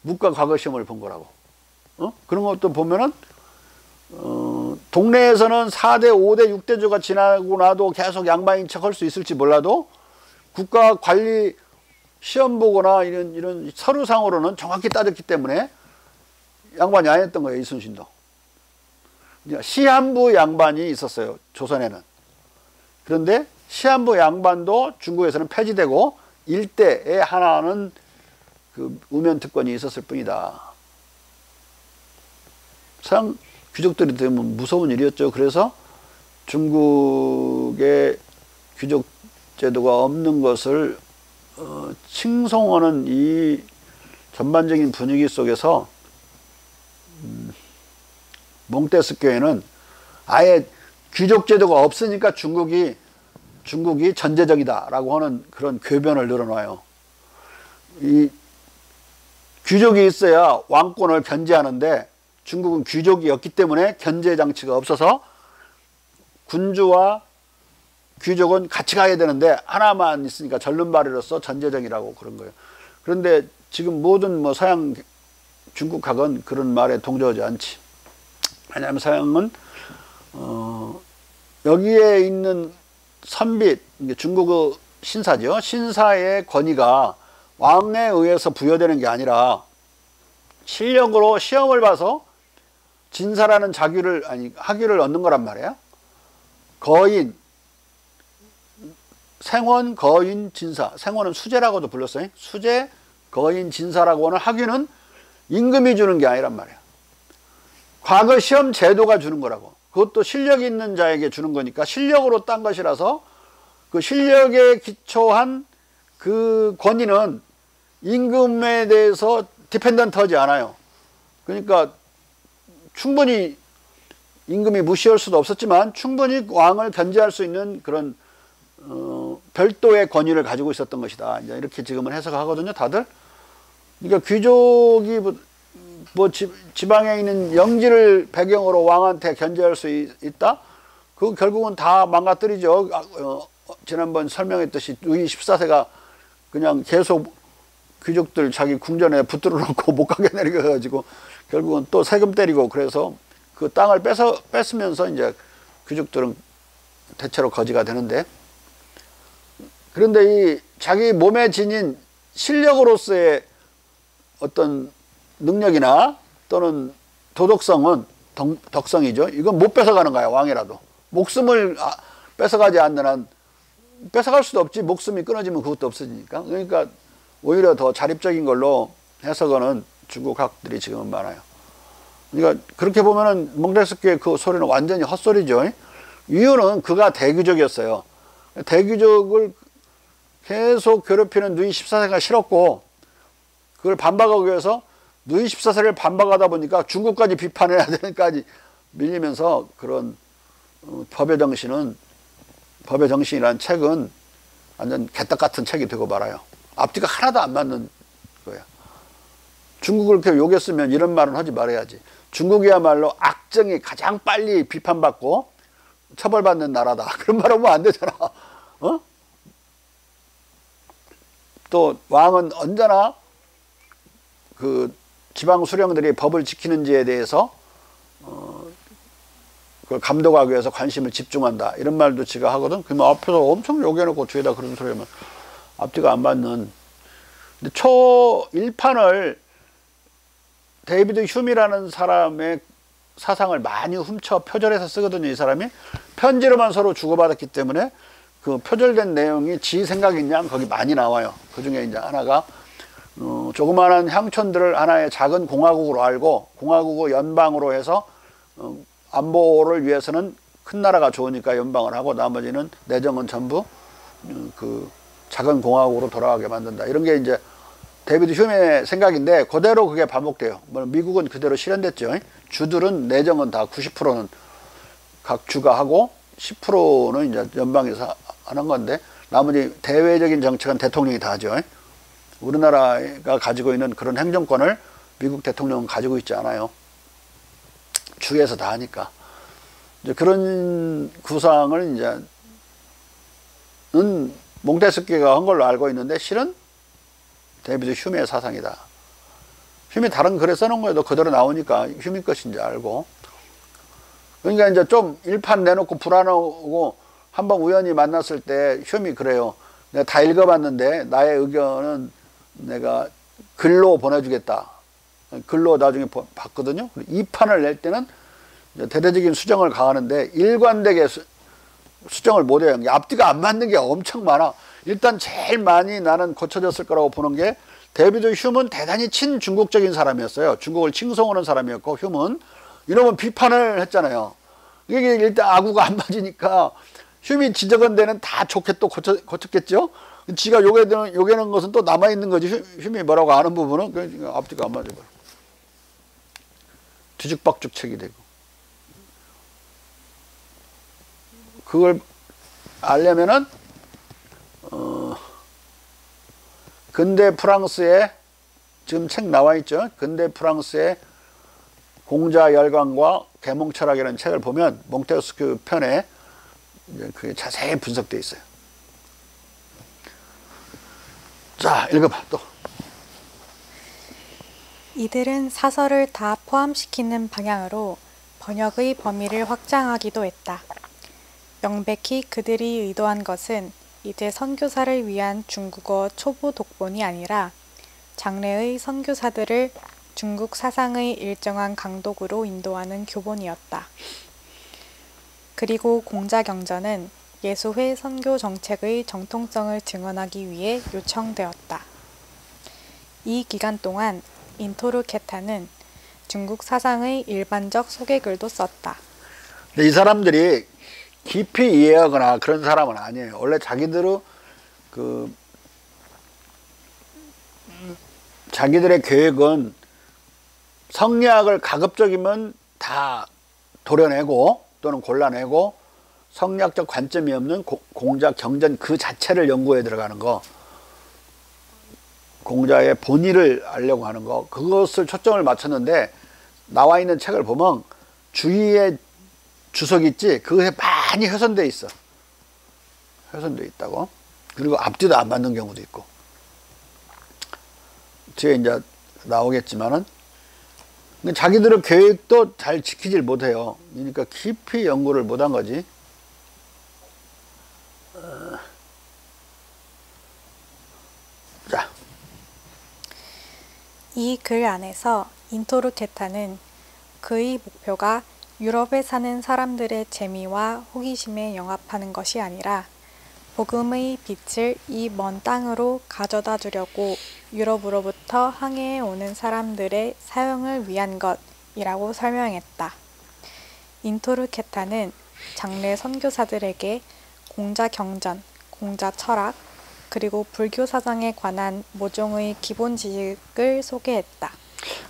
묵과 과거 시험을 본 거라고. 그런 것도 보면은 동네에서는 4대, 5대, 6대조가 지나고 나도 계속 양반인 척 할 수 있을지 몰라도 국가 관리 시험 보거나 이런 서류상으로는 정확히 따졌기 때문에 양반이 아니었던 거예요. 이순신도. 시한부 양반이 있었어요. 조선에는. 그런데 시한부 양반도 중국에서는 폐지되고 일대에 하나는 그 우면특권이 있었을 뿐이다. 서양 귀족들이 되면 무서운 일이었죠. 그래서 중국의 귀족 제도가 없는 것을 칭송하는 이 전반적인 분위기 속에서 몽테스교회는 아예 귀족 제도가 없으니까 중국이 전제적이다라고 하는 그런 궤변을 늘어놔요. 이 귀족이 있어야 왕권을 견제하는데 중국은 귀족이 없기 때문에 견제 장치가 없어서 군주와 귀족은 같이 가야 되는데 하나만 있으니까 절름발이로서 전제적이라고 그런 거예요. 그런데 지금 모든 뭐 서양 중국학은 그런 말에 동조하지 않지. 왜냐하면 서양은 여기에 있는 선비, 중국의 신사죠. 신사의 권위가 왕에 의해서 부여되는 게 아니라 실력으로 시험을 봐서 진사라는 학위를 얻는 거란 말이에요. 거인, 생원, 거인, 진사. 생원은 수재라고도 불렀어요. 수재, 거인, 진사라고 하는 학위는 임금이 주는 게 아니란 말이에요. 과거 시험 제도가 주는 거라고. 그것도 실력이 있는 자에게 주는 거니까 실력으로 딴 것이라서 그 실력에 기초한 그 권위는 임금에 대해서 디펜던트하지 않아요. 그러니까 충분히 임금이 무시할 수도 없었지만 충분히 왕을 견제할 수 있는 그런 별도의 권위를 가지고 있었던 것이다. 이제 이렇게 지금은 해석하거든요, 다들. 그러니까 귀족이 뭐 지방에 있는 영지를 배경으로 왕한테 견제할 수 있다? 그 결국은 다 망가뜨리죠. 지난번 설명했듯이 루이 14세가 그냥 계속 귀족들 자기 궁전에 붙들어 놓고 못 가게 내려가지고 결국은 또 세금 때리고, 그래서 그 땅을 뺏으면서 이제 귀족들은 대체로 거지가 되는데, 그런데 이 자기 몸에 지닌 실력으로서의 어떤 능력이나 또는 도덕성은 덕성이죠. 이건 못 뺏어가는 거야. 왕이라도 목숨을 뺏어가지 않는 한, 뺏어갈 수도 없지. 목숨이 끊어지면 그것도 없어지니까. 그러니까 오히려 더 자립적인 걸로 해석하는 중국 학들이 지금은 많아요. 그러니까 그렇게 보면은 몽테스키의 그 소리는 완전히 헛소리죠. 이유는 그가 대귀족이었어요. 대귀족을 계속 괴롭히는 루이 14세가 싫었고, 그걸 반박하기 위해서 루이 14세를 반박하다 보니까 중국까지 비판해야 되는까지 밀리면서, 그런 법의 정신이라는 책은 완전 개떡 같은 책이 되고 말아요. 앞뒤가 하나도 안 맞는 거야. 중국을 그렇게 욕했으면 이런 말은 하지 말아야지. 중국이야말로 악정이 가장 빨리 비판받고 처벌받는 나라다. 그런 말 하면 안 되잖아. 또 왕은 언제나 그 지방 수령들이 법을 지키는지에 대해서 그걸 감독하기 위해서 관심을 집중한다. 이런 말도 지가 하거든. 그러면 앞에서 엄청 욕해놓고 뒤에다 그런 소리 하면 앞뒤가 안 맞는. 근데 초 1판을 데이비드 휴미라는 사람의 사상을 많이 훔쳐 표절해서 쓰거든요. 이 사람이 편지로만 서로 주고받았기 때문에 그 표절된 내용이 지 생각인 양 거기 많이 나와요. 그 중에 이제 하나가 조그마한 향촌들을 하나의 작은 공화국으로 알고, 공화국을 연방으로 해서 안보를 위해서는 큰 나라가 좋으니까 연방을 하고, 나머지는 내정은 전부 그 작은 공화국으로 돌아가게 만든다. 이런 게 이제 데이비드 휴메의 생각인데, 그대로 그게 반복돼요. 미국은 그대로 실현됐죠. 주들은 내정은 다 90%는 각 주가 하고 10%는 이제 연방에서 하는 건데, 나머지 대외적인 정책은 대통령이 다 하죠. 우리나라가 가지고 있는 그런 행정권을 미국 대통령은 가지고 있지 않아요. 주에서 다 하니까. 이제 그런 구상을 이제는 몽테스키가 한 걸로 알고 있는데, 실은 데이비드 휴메의 사상이다. 휴메 다른 글에 써놓은 거에도 그대로 나오니까 휴메 것인지 알고. 그러니까 이제 좀 일판 내놓고 불안하고 한번 우연히 만났을 때 휴메 그래요. 내가 다 읽어봤는데 나의 의견은 내가 글로 보내주겠다. 글로 나중에 봤거든요. 2판을 낼 때는 대대적인 수정을 가하는데 일관되게 수정을 못해요. 앞뒤가 안 맞는 게 엄청 많아. 일단 제일 많이 나는 고쳐졌을 거라고 보는 게, 데이비드 휴먼은 대단히 친중국적인 사람이었어요. 중국을 칭송하는 사람이었고, 휴먼 이러면 비판을 했잖아요. 이게 일단 아구가 안 맞으니까 휴먼이 지적한 데는 다 좋게 또 고쳤겠죠. 지가 요게는 것은 또 남아있는 거지. 휴먼이 뭐라고 아는 부분은 그러니까 앞뒤가 안 맞아요. 뒤죽박죽책이 되고. 그걸 알려면은 근대 프랑스의, 지금 책 나와 있죠. 근대 프랑스의 공자 열강과 계몽 철학이라는 책을 보면 몽테스큐 편에 그게 자세히 분석되어 있어요. 자, 읽어봐 또. 이들은 사설을 다 포함시키는 방향으로 번역의 범위를 확장하기도 했다. 명백히 그들이 의도한 것은 이제 선교사를 위한 중국어 초보 독본이 아니라 장래의 선교사들을 중국 사상의 일정한 강독으로 인도하는 교본이었다. 그리고 공자경전은 예수회 선교 정책의 정통성을 증언하기 위해 요청되었다. 이 기간 동안 인토르케타는 중국 사상의 일반적 소개글도 썼다. 근데 이 사람들이 깊이 이해하거나 그런 사람은 아니에요. 원래 자기들의 계획은 성리학을 가급적이면 다 도려내고 또는 골라내고 성리학적 관점이 없는 공자 경전 그 자체를 연구해 들어가는 거. 공자의 본의를 알려고 하는 거, 그것을 초점을 맞췄는데 나와 있는 책을 보면 주위에 주석이 있지, 그거에 많이 훼손돼 있어. 훼손돼 있다고. 그리고 앞뒤도 안 맞는 경우도 있고. 뒤에 이제 나오겠지만은 자기들의 계획도 잘 지키질 못해요. 그러니까 깊이 연구를 못한 거지. 자, 이 글 안에서 인토르케타는 그의 목표가 유럽에 사는 사람들의 재미와 호기심에 영합하는 것이 아니라 복음의 빛을 이 먼 땅으로 가져다 주려고 유럽으로부터 항해해 오는 사람들의 사용을 위한 것이라고 설명했다. 인토르케타는 장래 선교사들에게 공자 경전, 공자 철학, 그리고 불교 사상에 관한 모종의 기본 지식을 소개했다.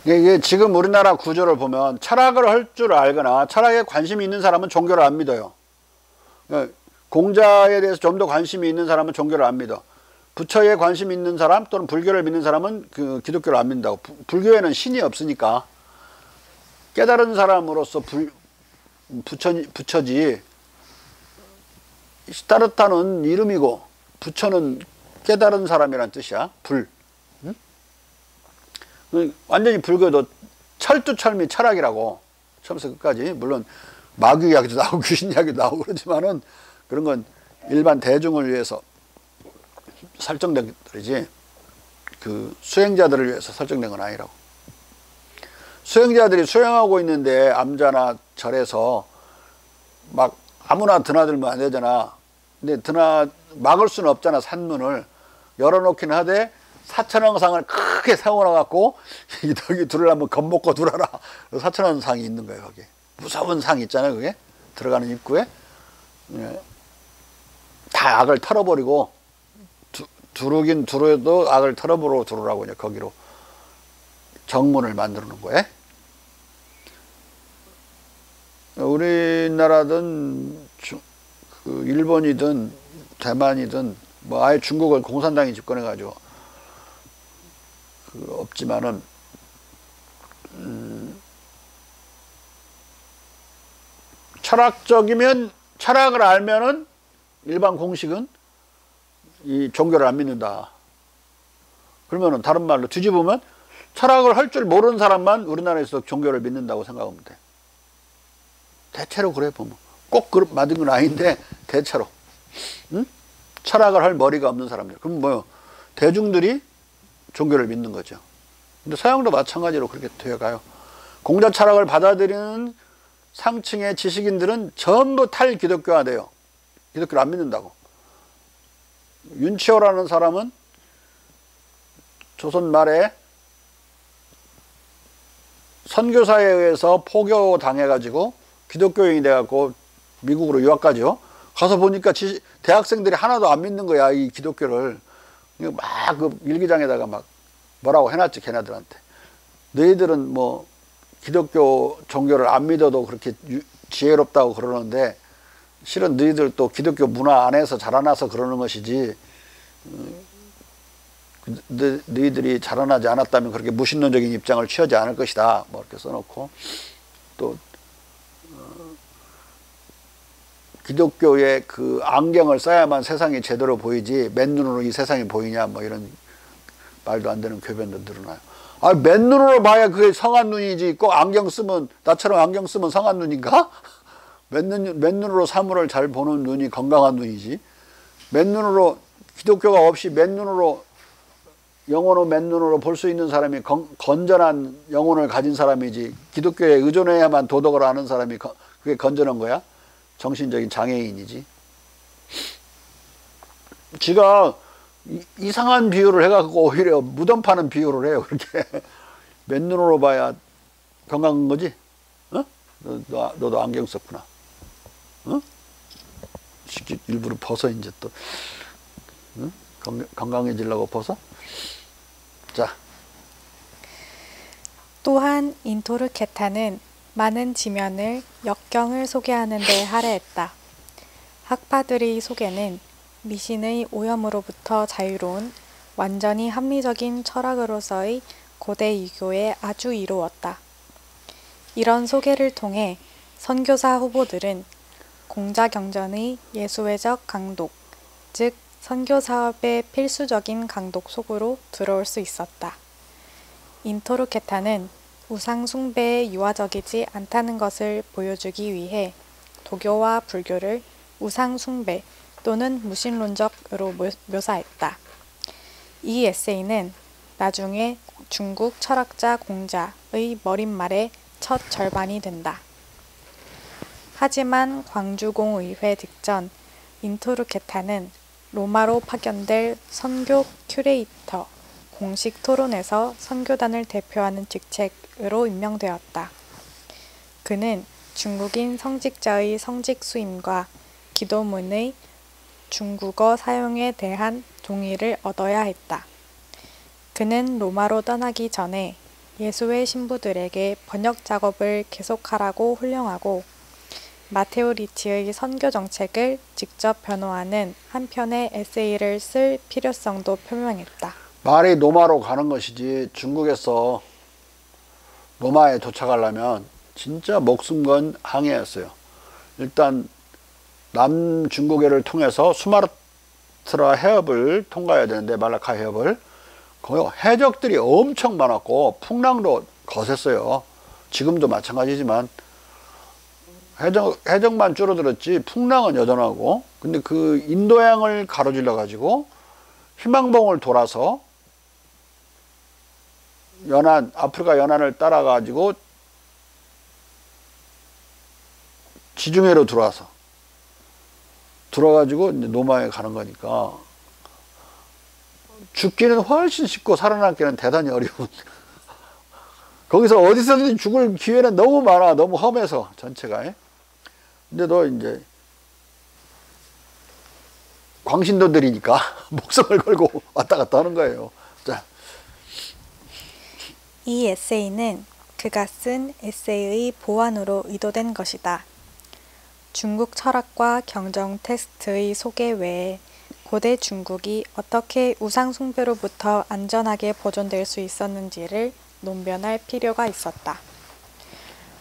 이게 지금 우리나라 구조를 보면 철학을 할 줄 알거나 철학에 관심이 있는 사람은 종교를 안 믿어요. 공자에 대해서 좀 더 관심이 있는 사람은 종교를 안 믿어. 부처에 관심이 있는 사람 또는 불교를 믿는 사람은 그 기독교를 안 믿는다고. 불교에는 신이 없으니까 깨달은 사람으로서 부처지. 시타르타는 이름이고 부처는 깨달은 사람이란 뜻이야. 응? 완전히 불교도 철두철미 철학이라고. 처음부터 끝까지. 물론 마귀 이야기도 나오고 귀신 이야기도 나오고 그러지만은 그런 건 일반 대중을 위해서 설정된 것들이지 그 수행자들을 위해서 설정된 건 아니라고. 수행자들이 수행하고 있는데 암자나 절에서 막 아무나 드나들면 안 되잖아. 근데 막을 수는 없잖아. 산문을 열어놓기는 하되 사천왕상을 크게 세워놔갖고 여기 들으려면 겁먹고 들어라. 사천왕상이 있는 거예요. 거기 무서운 상 있잖아요. 그게 들어가는 입구에. 다 악을 털어버리고 두르긴 두르도 악을 털어버리고 들어오라고 이제 거기로 정문을 만들어 놓은 거예요. 우리나라든 그 일본이든 대만이든 뭐 아예 중국을 공산당이 집권해 가지고 그 없지만은 철학적이면 철학을 알면은 일반 공식은 이 종교를 안 믿는다. 그러면은 다른 말로 뒤집으면 철학을 할 줄 모르는 사람만 우리나라에서 종교를 믿는다고 생각하면 돼. 대체로 그래 보면 꼭 맞은 건 아닌데 대체로. 응? 철학을 할 머리가 없는 사람들. 그럼 뭐요? 대중들이 종교를 믿는 거죠. 근데 서양도 마찬가지로 그렇게 되어가요. 공자 철학을 받아들이는 상층의 지식인들은 전부 탈기독교화돼요. 기독교를 안 믿는다고. 윤치호라는 사람은 조선 말에 선교사에 의해서 포교당해가지고 기독교인이 돼갖고 미국으로 유학 가죠. 가서 보니까 대학생들이 하나도 안 믿는 거야, 이 기독교를. 막 그 일기장에다가 막 뭐라고 해놨지, 걔네들한테. 너희들은 뭐 기독교 종교를 안 믿어도 그렇게 지혜롭다고 그러는데 실은 너희들 또 기독교 문화 안에서 자라나서 그러는 것이지, 너희들이 자라나지 않았다면 그렇게 무신론적인 입장을 취하지 않을 것이다. 뭐 이렇게 써놓고, 또 기독교의 그 안경을 써야만 세상이 제대로 보이지 맨눈으로 이 세상이 보이냐, 뭐 이런 말도 안 되는 교변도 늘어나요. 아, 맨눈으로 봐야 그게 성한 눈이지, 꼭 안경 쓰면, 나처럼 안경 쓰면 성한 눈인가? 맨눈으로 사물을 잘 보는 눈이 건강한 눈이지. 맨눈으로, 기독교가 없이 맨눈으로, 영혼을 맨눈으로 볼 수 있는 사람이 건전한 영혼을 가진 사람이지, 기독교에 의존해야만 도덕을 아는 사람이 그게 건전한 거야? 정신적인 장애인이지. 지가 이상한 비유를 해갖고 오히려 무덤 파는 비유를 해요. 그렇게 맨눈으로 봐야 건강한 거지. 어? 너도 안경 썼구나. 어? 일부러 벗어 이제 또. 응? 건강해지려고 벗어? 자. 또한 인토르케타는 많은 지면을 역경을 소개하는 데 할애했다. 학파들의 소개는 미신의 오염으로부터 자유로운 완전히 합리적인 철학으로서의 고대 유교에 아주 이로웠다. 이런 소개를 통해 선교사 후보들은 공자경전의 예수회적 강독, 즉 선교사업의 필수적인 강독 속으로 들어올 수 있었다. 인토르케타는 우상 숭배에 유아적이지 않다는 것을 보여주기 위해 도교와 불교를 우상 숭배 또는 무신론적으로 묘사했다. 이 에세이는 나중에 중국 철학자 공자의 머릿말의 첫 절반이 된다. 하지만 광주공의회 득전 인토르케타는 로마로 파견될 선교 큐레이터 공식 토론에서 선교단을 대표하는 직책으로 임명되었다. 그는 중국인 성직자의 성직 수임과 기도문의 중국어 사용에 대한 동의를 얻어야 했다. 그는 로마로 떠나기 전에 예수회 신부들에게 번역 작업을 계속하라고 훈령하고 마테오 리치의 선교 정책을 직접 변호하는 한 편의 에세이를 쓸 필요성도 표명했다. 말이 로마로 가는 것이지 중국에서 로마에 도착하려면 진짜 목숨 건 항해였어요. 일단 남중국해를 통해서 수마트라 해협을 통과해야 되는데 말라카 해협을 거기 해적들이 엄청 많았고 풍랑도 거셌어요. 지금도 마찬가지지만 해적만 줄어들었지 풍랑은 여전하고, 근데 그 인도양을 가로질러 가지고 희망봉을 돌아서 연안, 아프리카 연안을 따라 가지고 지중해로 들어가지고 이제 로마에 가는 거니까 죽기는 훨씬 쉽고 살아남기는 대단히 어려운. 거기서 어디서든 죽을 기회는 너무 많아. 너무 험해서 전체가. 근데도 이제 광신도들이니까 목숨을 걸고 왔다 갔다 하는 거예요. 자. 이 에세이는 그가 쓴 에세이의 보완으로 의도된 것이다. 중국 철학과 경정 텍스트의 소개 외에 고대 중국이 어떻게 우상 숭배로부터 안전하게 보존될 수 있었는지를 논변할 필요가 있었다.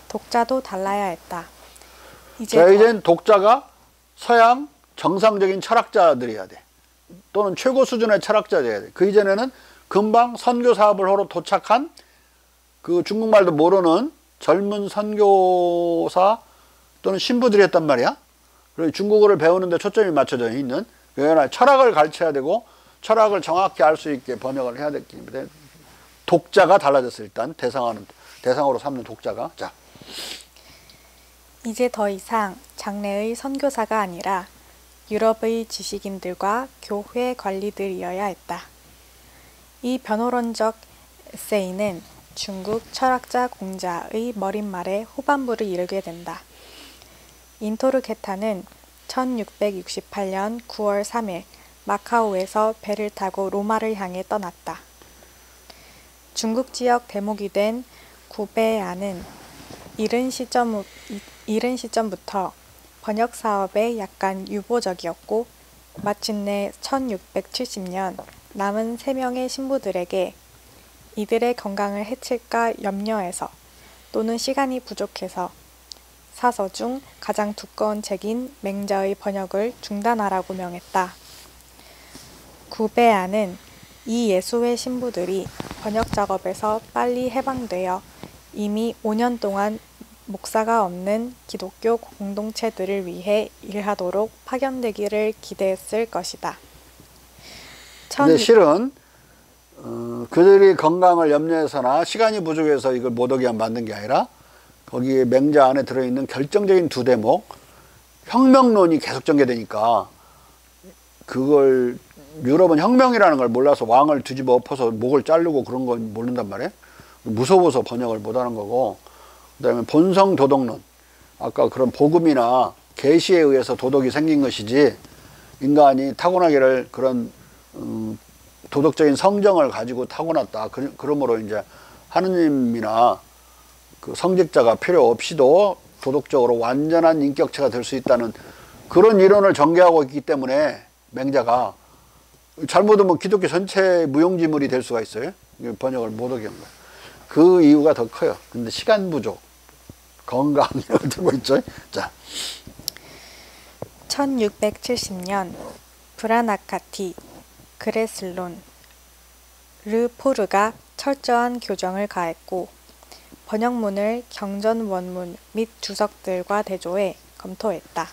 독자도 달라야 했다. 이젠 독자가 서양 정상적인 철학자들이어야 돼. 또는 최고 수준의 철학자들이어야 돼. 그 이전에는 금방 선교 사업을 하러 도착한 그 중국말도 모르는 젊은 선교사 또는 신부들이었단 말이야. 그리고 중국어를 배우는데 초점이 맞춰져 있는, 그러나 철학을 가르쳐야 되고 철학을 정확히 알 수 있게 번역을 해야 되기 때문에 독자가 달라졌어. 일단 대상으로 삼는 독자가. 자. 이제 더 이상 장래의 선교사가 아니라 유럽의 지식인들과 교회 관리들이어야 했다. 이 변호론적 에세이는 중국 철학자 공자의 머릿말에 후반부를 이르게 된다. 인토르케타는 1668년 9월 3일 마카오에서 배를 타고 로마를 향해 떠났다. 중국 지역 대목이 된 구베아는 이른 시점부터 번역 사업에 약간 유보적이었고 마침내 1670년 남은 3명의 신부들에게 이들의 건강을 해칠까 염려해서 또는 시간이 부족해서 사서 중 가장 두꺼운 책인 맹자의 번역을 중단하라고 명했다. 구베아는 이 예수회 신부들이 번역 작업에서 빨리 해방되어 이미 5년 동안 목사가 없는 기독교 공동체들을 위해 일하도록 파견되기를 기대했을 것이다. 근데 실은 그들이 건강을 염려해서나 시간이 부족해서 이걸 못 오게 만든 게 아니라 거기에 맹자 안에 들어있는 결정적인 2대목, 혁명론이 계속 전개되니까 그걸 유럽은 혁명이라는 걸 몰라서 왕을 뒤집어 엎어서 목을 자르고 그런 건 모른단 말이에요. 무서워서 번역을 못하는 거고, 그 다음에 본성 도덕론, 아까 그런 복음이나 계시에 의해서 도덕이 생긴 것이지 인간이 타고나기를 그런 도덕적인 성정을 가지고 타고났다. 그러므로 이제 하느님이나 그 성직자가 필요 없이도 도덕적으로 완전한 인격체가 될 수 있다는 그런 이론을 전개하고 있기 때문에 맹자가 잘못하면 기독교 전체 무용지물이 될 수가 있어요. 번역을 못하게 한 거예요. 그 이유가 더 커요. 근데 시간 부족, 건강 이런 거 들고 있죠. 자, 1670년 브라나카티, 그레슬론, 르포르가 철저한 교정을 가했고 번역문을 경전 원문 및 주석들과 대조해 검토했다.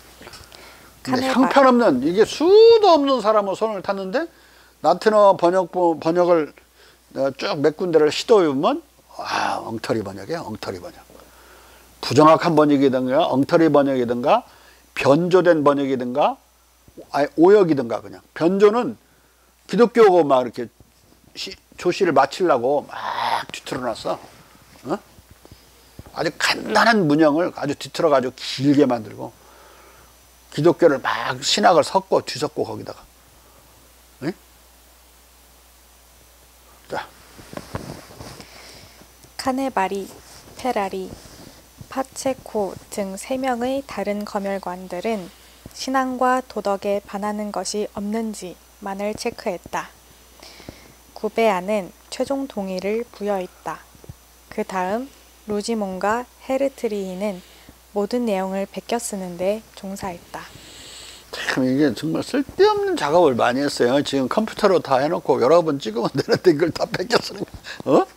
근데 형편없는, 이게 수도 없는 사람은 손을 탔는데 나트너 번역을 쭉 몇 군데를 시도해보면 엉터리 번역이에요. 엉터리 번역. 부정확한 번역이든가 엉터리 번역이든가 변조된 번역이든가 오역이든가. 그냥 변조는 기독교고 막 이렇게 조시를 마치려고 막 뒤틀어놨어. 어? 아주 간단한 문형을 아주 뒤틀어가지고 길게 만들고 기독교를 막 신학을 섞고 뒤섞고 거기다가. 네? 자, 카네바리, 페라리, 파체코 등 3명의 다른 검열관들은 신앙과 도덕에 반하는 것이 없는지만을 체크했다. 구베아는 최종 동의를 부여했다. 그 다음 루지몬과 헤르트리히는 모든 내용을 베껴 쓰는데 종사했다. 참 이게 정말 쓸데없는 작업을 많이 했어요. 지금 컴퓨터로 다 해놓고 여러 번 찍으면 되는데 이걸 다 베껴 쓰는 거.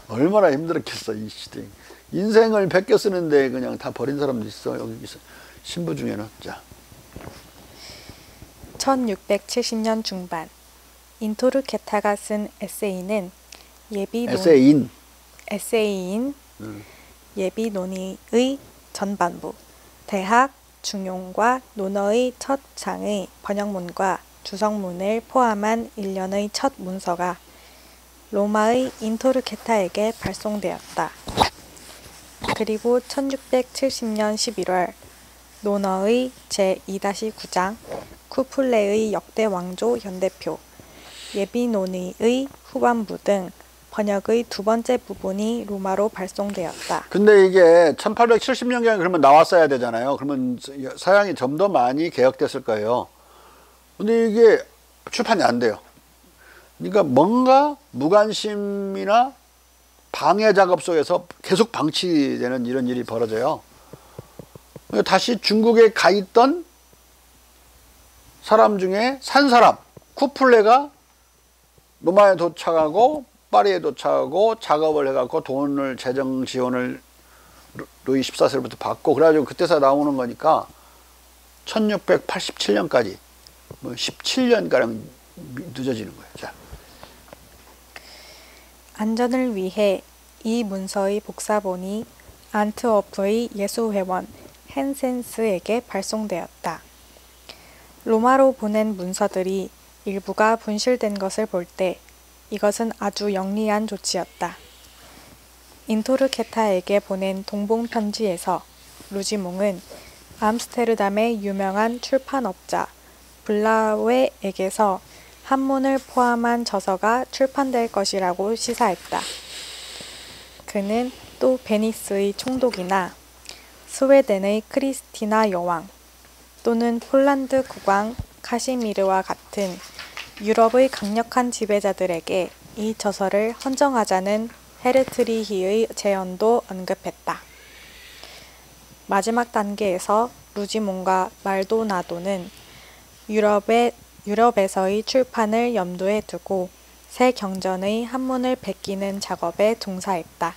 얼마나 힘들었겠어 이 시대. 인생을 베껴 쓰는데 그냥 다 버린 사람도 있어. 여기 있어. 신부 중에는. 자, 1670년 중반 인토르케타가 쓴 에세이는 에세이인 예비 논의의 전반부, 대학, 중용과 논어의 첫 장의 번역문과 주석문을 포함한 일련의 첫 문서가 로마의 인토르케타에게 발송되었다. 그리고 1670년 11월 논어의 제2-9장 쿠플레의 역대 왕조 연대표, 예비 논의의 후반부 등 번역의 두 번째 부분이 로마로 발송되었다. 근데 이게 1870년경에 그러면 나왔어야 되잖아요. 그러면 서양이 좀 더 많이 개혁됐을 거예요. 근데 이게 출판이 안 돼요. 그러니까 뭔가 무관심이나 방해 작업 속에서 계속 방치되는 이런 일이 벌어져요. 다시 중국에 가 있던 사람 중에 산 사람, 쿠플레가 로마에 도착하고 파리에 도착하고 작업을 해갖고 돈을, 재정 지원을 루이 14세로부터 받고 그래가지고 그때서 나오는 거니까 1687년까지 뭐 17년가량 늦어지는 거예요. 자. 안전을 위해 이 문서의 복사본이 안트워프의 예수회원 헨센스에게 발송되었다. 로마로 보낸 문서들이 일부가 분실된 것을 볼 때 이것은 아주 영리한 조치였다. 인토르케타에게 보낸 동봉편지에서 루지몽은 암스테르담의 유명한 출판업자 블라웨에게서 한문을 포함한 저서가 출판될 것이라고 시사했다. 그는 또 베니스의 총독이나 스웨덴의 크리스티나 여왕 또는 폴란드 국왕 카시미르와 같은 유럽의 강력한 지배자들에게 이 저서를 헌정하자는 헤르트리히의 제언도 언급했다. 마지막 단계에서 루지몬과 말도나도는 유럽에서의 출판을 염두에 두고 새 경전의 한문을 베끼는 작업에 종사했다.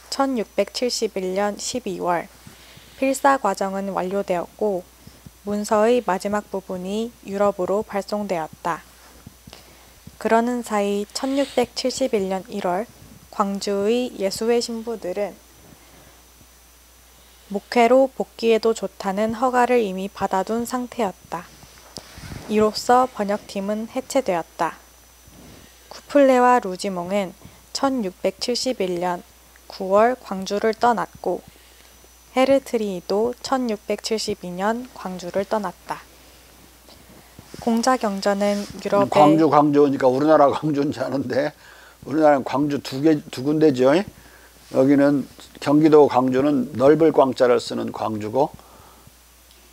1671년 12월 필사 과정은 완료되었고 문서의 마지막 부분이 유럽으로 발송되었다. 그러는 사이 1671년 1월 광주의 예수회 신부들은 목회로 복귀해도 좋다는 허가를 이미 받아둔 상태였다. 이로써 번역팀은 해체되었다. 쿠플레와 루지몽은 1671년 9월 광주를 떠났고 헤르트리히도 1672년 광주를 떠났다. 공자경전은 유럽의 광주니까 우리나라 광주인지 아는데 우리나라는 광주 두 군데죠. 여기는 경기도 광주는 넓을 광자를 쓰는 광주고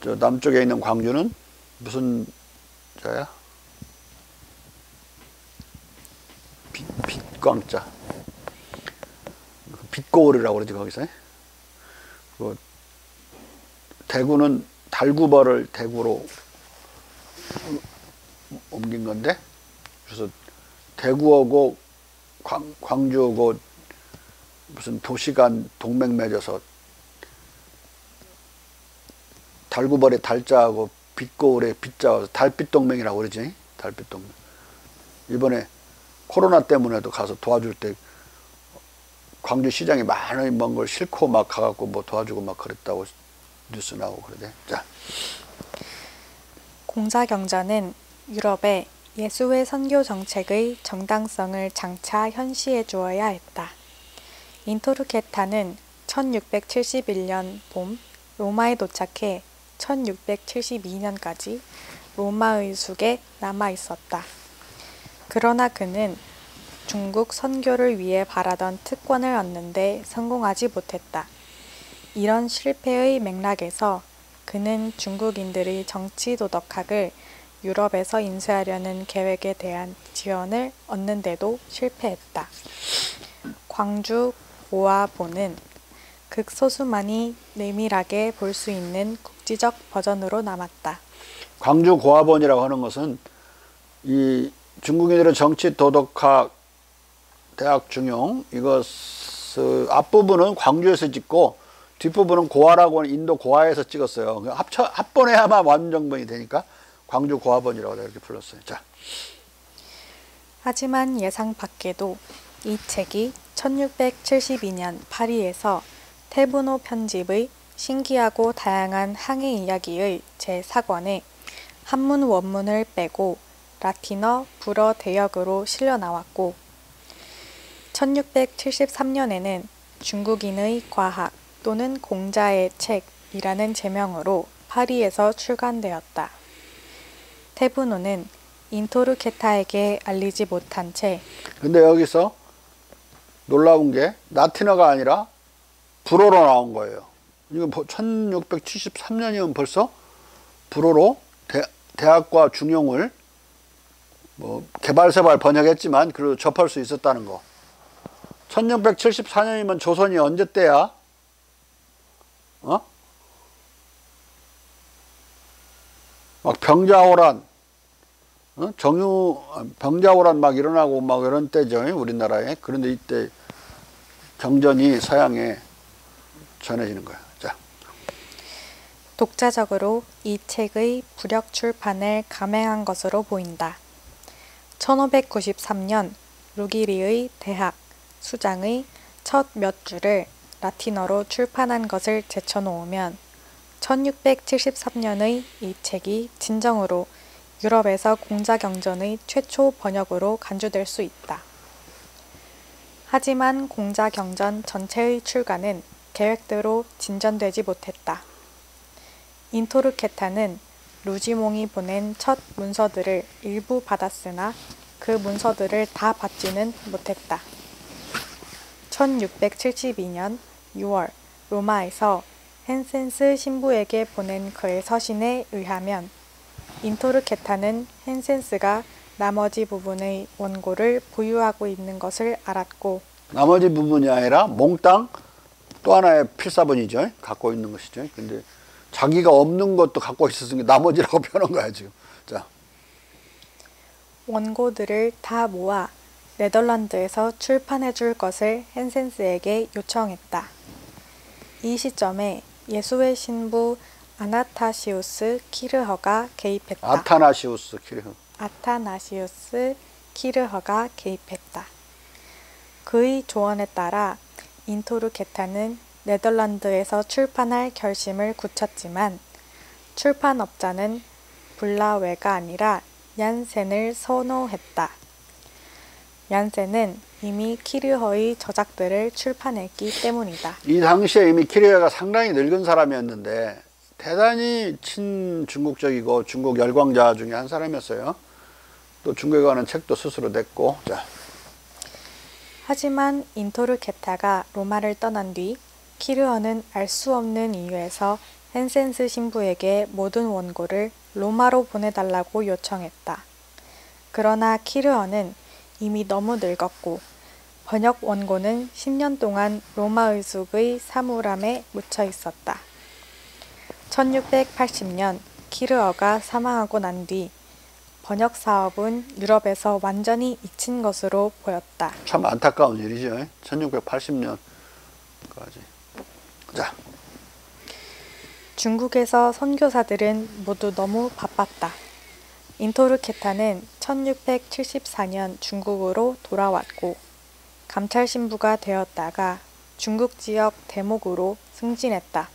저 남쪽에 있는 광주는 무슨 자야? 빛광자. 빛고울이라고 그러지 거기서. 그 대구는 달구벌을 대구로 옮긴 건데, 그래서 대구하고 광주하고 무슨 도시간 동맹 맺어서 달구벌의 달자하고 빛고울의 빛자와서 달빛동맹이라고 그러지. 달빛동맹. 이번에 코로나 때문에도 가서 도와줄 때 광주시장이 많은 먼 걸 싣고 막 가갖고 뭐 도와주고 막 그랬다고 뉴스 나오고 그러대. 자. 공자경전은 유럽에 예수의 선교 정책의 정당성을 장차 현시해 주어야 했다. 인토르케타는 1671년 봄 로마에 도착해 1672년까지 로마의 숙에 남아 있었다. 그러나 그는 중국 선교를 위해 바라던 특권을 얻는데 성공하지 못했다. 이런 실패의 맥락에서 그는 중국인들의 정치 도덕학을 유럽에서 인수하려는 계획에 대한 지원을 얻는데도 실패했다. 광주 고아보는 극소수만이 내밀하게 볼 수 있는 국지적 버전으로 남았다. 광주 고아본이라고 하는 것은 이 중국인들의 정치 도덕학 대학 중용, 이것 앞부분은 광주에서 찍고 뒷부분은 고아라고 하는 인도 고아에서 찍었어요. 합본해야만 완전본이 되니까 광주 고아본이라고 이렇게 불렀어요. 자. 하지만 예상 밖에도 이 책이 1672년 파리에서 테브노 편집의 신기하고 다양한 항해 이야기의 제4권에 한문 원문을 빼고 라틴어 불어 대역으로 실려 나왔고 1673년에는 중국인의 과학 또는 공자의 책이라는 제명으로 파리에서 출간되었다. 테브노는 인토르케타에게 알리지 못한 채 근데 여기서 놀라운 게 라틴어가 아니라 불어로 나온 거예요. 이거 1673년이면 벌써 불어로 대학과 중용을 뭐 개발세발 번역했지만 그래도 접할 수 있었다는 거. 1674년이면 조선이 언제 때야? 막 병자호란, 병자호란 막 일어나고 막 이런 때죠, 우리나라에. 그런데 이때 경전이 서양에 전해지는 거야. 자. 독자적으로 이 책의 부력 출판을 감행한 것으로 보인다. 1593년 루기리의 대학 수장의 첫 몇 줄을 라틴어로 출판한 것을 제쳐놓으면 1673년의 이 책이 진정으로 유럽에서 공자경전의 최초 번역으로 간주될 수 있다. 하지만 공자경전 전체의 출간은 계획대로 진전되지 못했다. 인토르케타는 루지몽이 보낸 첫 문서들을 일부 받았으나 그 문서들을 다 받지는 못했다. 1672년 6월 로마에서 헨센스 신부에게 보낸 그의 서신에 의하면 인토르케타는 헨센스가 나머지 부분의 원고를 보유하고 있는 것을 알았고 나머지 부분이 아니라 몽땅 또 하나의 필사본이죠. 갖고 있는 것이죠. 근데 자기가 없는 것도 갖고 있었으니까 나머지라고 표현한 거야 지금. 자. 원고들을 다 모아 네덜란드에서 출판해 줄 것을 헨센스에게 요청했다. 이 시점에 예수의 신부 아나타시우스 키르허가 개입했다. 아타나시우스 키르허. 아타나시우스 키르허가 개입했다. 그의 조언에 따라 인토르케타는 네덜란드에서 출판할 결심을 굳혔지만 출판업자는 블라웨가 아니라 얀센을 선호했다. 얀센은 이미 키르허의 저작들을 출판했기 때문이다. 이 당시에 이미 키르허가 상당히 늙은 사람이었는데 대단히 친중국적이고 중국 열광자 중에 한 사람이었어요. 또 중국에 관한 책도 스스로 냈고. 자. 하지만 인토르케타가 로마를 떠난 뒤 키르허는 알 수 없는 이유에서 헨센스 신부에게 모든 원고를 로마로 보내달라고 요청했다. 그러나 키르허는 이미 너무 늙었고 번역 원고는 10년 동안 로마 의숙의 사물함에 묻혀 있었다. 1680년 키르어가 사망하고 난 뒤 번역 사업은 유럽에서 완전히 잊힌 것으로 보였다. 참 안타까운 일이죠. 1680년까지. 자, 중국에서 선교사들은 모두 너무 바빴다. 인토르케타는 1674년 중국으로 돌아왔고 감찰 신부가 되었다가 중국 지역 대목으로 승진했다.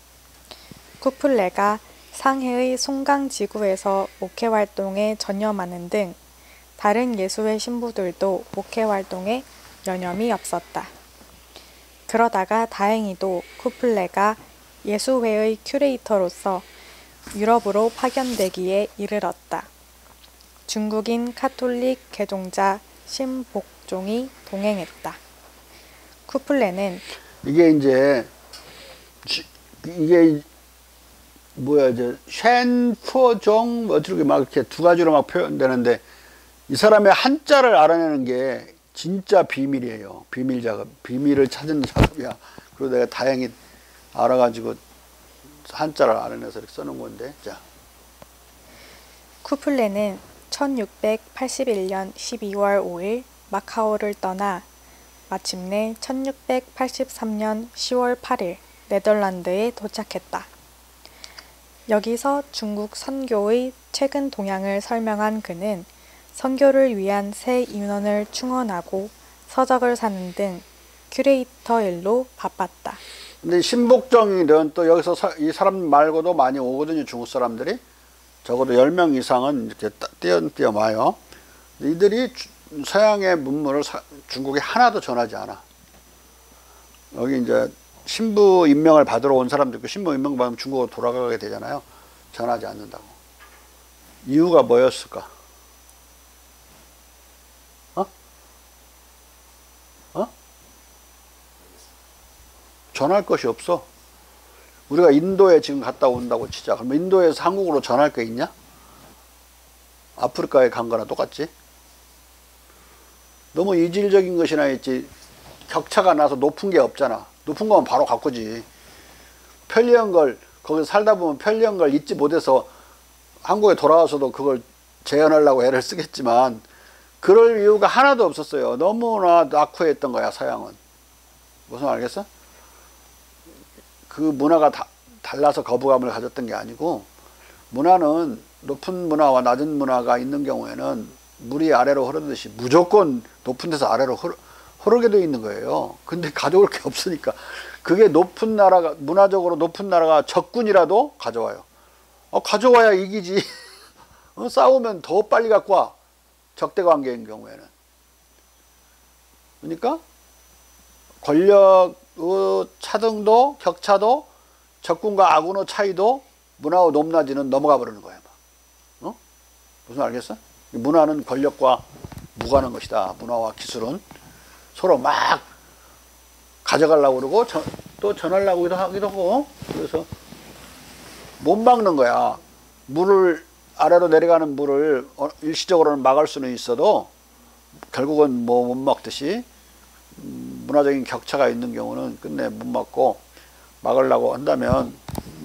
쿠플레가 상해의 송강지구에서 목회 활동에 전념하는 등 다른 예수회 신부들도 목회 활동에 여념이 없었다. 그러다가 다행히도 쿠플레가 예수회의 큐레이터로서 유럽으로 파견되기에 이르렀다. 중국인 카톨릭 개종자 신복종이 동행했다. 쿠플레는 이게 뭐야, 쉔퍼종 뭐 어떻게 막 이렇게 두 가지로 막 표현되는데, 이 사람의 한자를 알아내는 게 진짜 비밀이에요. 비밀 작업, 비밀을 찾은 작업이야. 그리고 내가 다행히 알아가지고 한자를 알아내서 이렇게 써놓은 건데. 자, 쿠플레는 1681년 12월 5일 마카오를 떠나 마침내 1683년 10월 8일 네덜란드에 도착했다. 여기서 중국 선교의 최근 동향을 설명한 그는 선교를 위한 새 인원을 충원하고 서적을 사는 등 큐레이터 일로 바빴다. 근데 신복정이든 또 여기서 이 사람 말고도 많이 오거든요. 중국 사람들이. 적어도 10명 이상은 이렇게 띄엄띄엄 와요. 이들이 서양의 문물을 중국에 하나도 전하지 않아. 여기 이제 신부 임명을 받으러 온 사람도 있고, 신부 임명 받으면 중국으로 돌아가게 되잖아요. 전하지 않는다고. 이유가 뭐였을까? 전할 것이 없어. 우리가 인도에 지금 갔다 온다고 치자. 그럼 인도에서 한국으로 전할 게 있냐? 아프리카에 간 거나 똑같지. 너무 이질적인 것이나 있지, 격차가 나서 높은 게 없잖아. 높은 거면 바로 바꾸지. 편리한 걸, 거기서 살다 보면 편리한 걸 잊지 못해서 한국에 돌아와서도 그걸 재현하려고 애를 쓰겠지만, 그럴 이유가 하나도 없었어요. 너무나 낙후했던 거야, 서양은. 무슨 알겠어? 그 문화가 달라서 거부감을 가졌던 게 아니고, 문화는 높은 문화와 낮은 문화가 있는 경우에는 물이 아래로 흐르듯이 무조건 높은 데서 아래로 흐르게 되어 있는 거예요. 근데 가져올 게 없으니까. 그게 높은 나라가, 문화적으로 높은 나라가 적군이라도 가져와요. 가져와야 이기지. 싸우면 더 빨리 갖고 와. 적대 관계인 경우에는. 그러니까 권력 차등도, 격차도, 적군과 아군의 차이도 문화의 높낮이는 넘어가 버리는 거야. 무슨 알겠어? 문화는 권력과 무관한 것이다. 문화와 기술은 서로 막 가져가려고 그러고 또 전하려고 하기도 하고, 그래서 못 막는 거야. 물을, 아래로 내려가는 물을 일시적으로는 막을 수는 있어도 결국은 뭐 못 막듯이 문화적인 격차가 있는 경우는 끝내 못 막고, 막으려고 한다면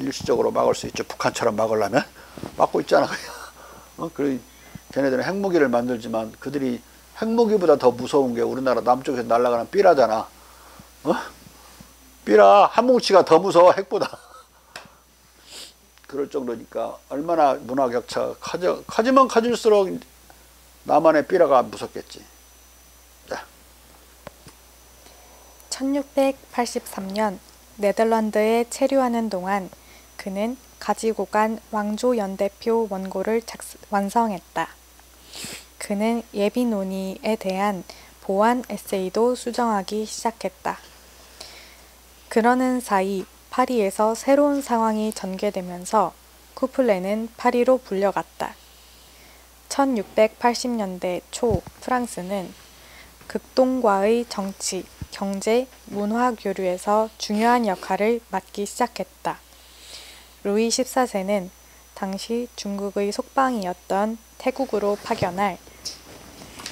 일시적으로 막을 수 있죠. 북한처럼 막으려면. 막고 있잖아. 그래, 걔네들은 핵무기를 만들지만 그들이 핵무기보다 더 무서운 게 우리나라 남쪽에서 날아가는 삐라잖아. 삐라 한 뭉치가 더 무서워, 핵보다. 그럴 정도니까 얼마나 문화 격차가 커지면 커질수록 남한의 삐라가 무섭겠지. 자. 1683년 네덜란드에 체류하는 동안 그는 가지고 간 왕조연대표 원고를 완성했다. 그는 예비 논의에 대한 보완 에세이도 수정하기 시작했다. 그러는 사이 파리에서 새로운 상황이 전개되면서 쿠플레는 파리로 불려갔다. 1680년대 초 프랑스는 극동과의 정치, 경제, 문화 교류에서 중요한 역할을 맡기 시작했다. 루이 14세는 당시 중국의 속방이었던 태국으로 파견할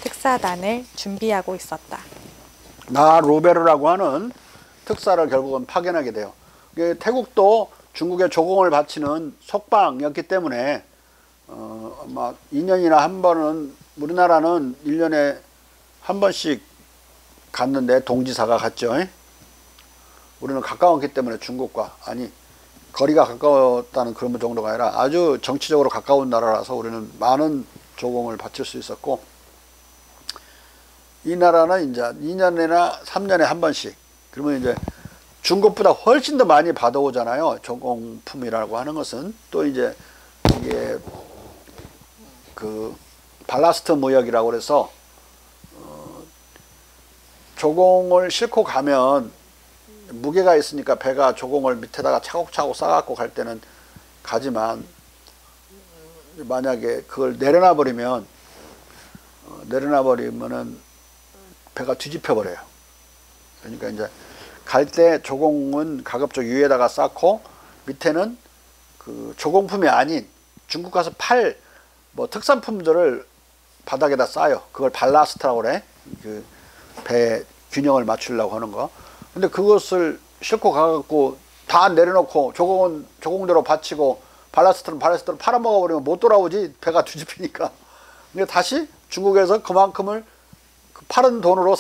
특사단을 준비하고 있었다. 나로베르라고 하는 특사를 결국은 파견하게 돼요. 태국도 중국에 조공을 바치는 속방이었기 때문에 막 2년이나 한 번은, 우리나라는 1년에 한 번씩 갔는데 동지사가 갔죠. 우리는 가까웠기 때문에 중국과, 아니 거리가 가까웠다는 그런 정도가 아니라 아주 정치적으로 가까운 나라라서 우리는 많은 조공을 바칠 수 있었고, 이 나라는 이제 2년이나 3년에 한 번씩, 그러면 이제 중국보다 훨씬 더 많이 받아오잖아요. 조공품이라고 하는 것은. 또 이제 이게 그 발라스트 무역이라고 그래서 조공을 싣고 가면 무게가 있으니까 배가 조공을 밑에다가 차곡차곡 쌓아갖고 갈 때는 가지만, 만약에 그걸 내려놔 버리면은 배가 뒤집혀 버려요. 그러니까 이제 갈 때 조공은 가급적 위에다가 쌓고, 밑에는 그 조공품이 아닌 중국 가서 팔 뭐 특산품들을 바닥에다 쌓아요. 그걸 발라스트라고 그래. 그 배 균형을 맞추려고 하는 거. 근데 그것을 싣고 가갖고 다 내려놓고 조공은 조공대로 바치고 발라스트는 발라스트로 팔아먹어 버리면 못 돌아오지, 배가 뒤집히니까. 근데 다시 중국에서 그만큼을 파는 돈으로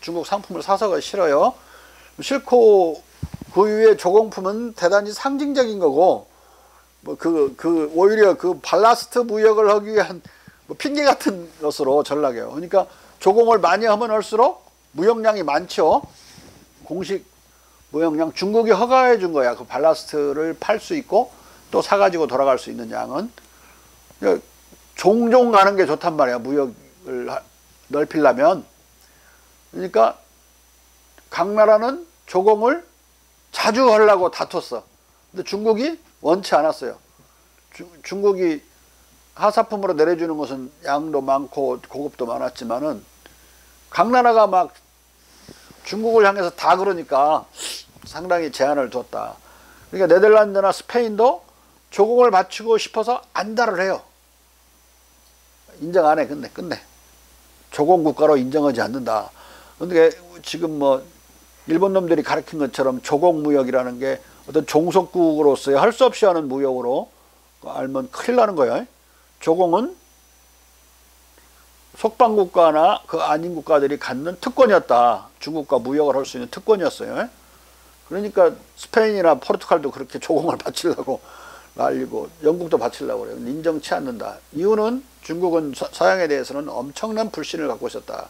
중국 상품을 사서 실어요. 싣고 그 위에 조공품은 대단히 상징적인 거고, 뭐 오히려 그 발라스트 무역을 하기 위한 뭐 핑계 같은 것으로 전락해요. 그러니까 조공을 많이 하면 할수록 무역량이 많죠. 공식 무역량, 중국이 허가해 준 거야. 그 발라스트를 팔 수 있고 또 사가지고 돌아갈 수 있는 양은. 종종 가는 게 좋단 말이야, 무역을 넓히려면. 그러니까 각 나라는 조공을 자주 하려고 다퉜어. 근데 중국이 원치 않았어요. 중국이 하사품으로 내려주는 것은 양도 많고 고급도 많았지만은, 각 나라가 막 중국을 향해서 다 그러니까 상당히 제한을 뒀다. 그러니까 네덜란드나 스페인도 조공을 바치고 싶어서 안달을 해요. 인정 안 해. 끝내. 조공국가로 인정하지 않는다. 근데 지금 뭐 일본 놈들이 가르친 것처럼 조공무역이라는 게 어떤 종속국으로서의 할 수 없이 하는 무역으로 알면 큰일 나는 거예요. 조공은 속방국가나 그 아닌 국가들이 갖는 특권이었다. 중국과 무역을 할 수 있는 특권이었어요. 그러니까 스페인이나 포르투갈도 그렇게 조공을 바치려고 난리고, 영국도 바치려고 그래요. 인정치 않는다. 이유는 중국은 서양에 대해서는 엄청난 불신을 갖고 있었다.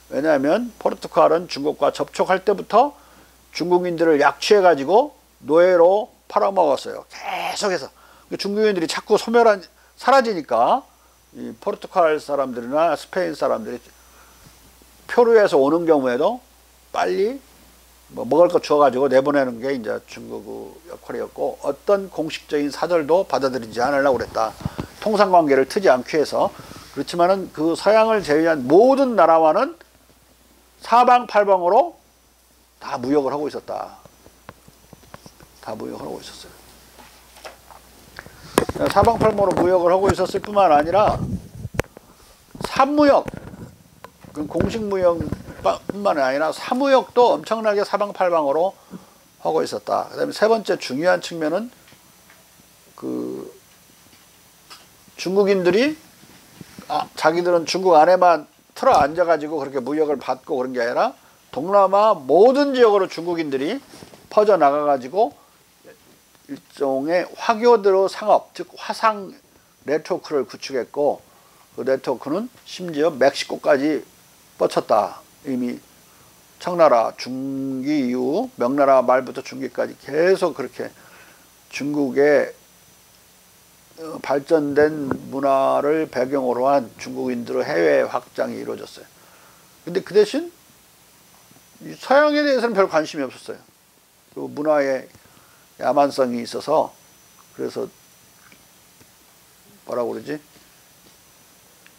왜냐하면 포르투갈은 중국과 접촉할 때부터 중국인들을 약취해가지고 노예로 팔아먹었어요. 계속해서. 중국인들이 자꾸 사라지니까 이 포르투갈 사람들이나 스페인 사람들이 표류해서 오는 경우에도 빨리 뭐 먹을 거 주어가지고 내보내는 게 이제 중국의 역할이었고, 어떤 공식적인 사절도 받아들이지 않으려고 그랬다. 통상관계를 트지 않기 위해서. 그렇지만은 그 서양을 제외한 모든 나라와는 사방팔방으로 다 무역을 하고 있었다. 다 무역을 하고 있었어요. 사방팔방으로 무역을 하고 있었을 뿐만 아니라 사무역, 공식 무역뿐만 아니라 사무역도 엄청나게 사방팔방으로 하고 있었다. 그 다음에 세 번째 중요한 측면은 그 중국인들이 자기들은 중국 안에만 틀어 앉아가지고 그렇게 무역을 받고 그런 게 아니라 동남아 모든 지역으로 중국인들이 퍼져나가가지고 일종의 화교대로 상업, 즉 화상 네트워크를 구축했고, 그 네트워크는 심지어 멕시코까지 뻗쳤다. 이미 청나라 중기 이후 명나라 말부터 중기까지 계속 그렇게 중국의 발전된 문화를 배경으로 한 중국인들의 해외 확장이 이루어졌어요. 근데 그 대신 서양에 대해서는 별 관심이 없었어요. 그 문화의 야만성이 있어서, 그래서 뭐라고 그러지?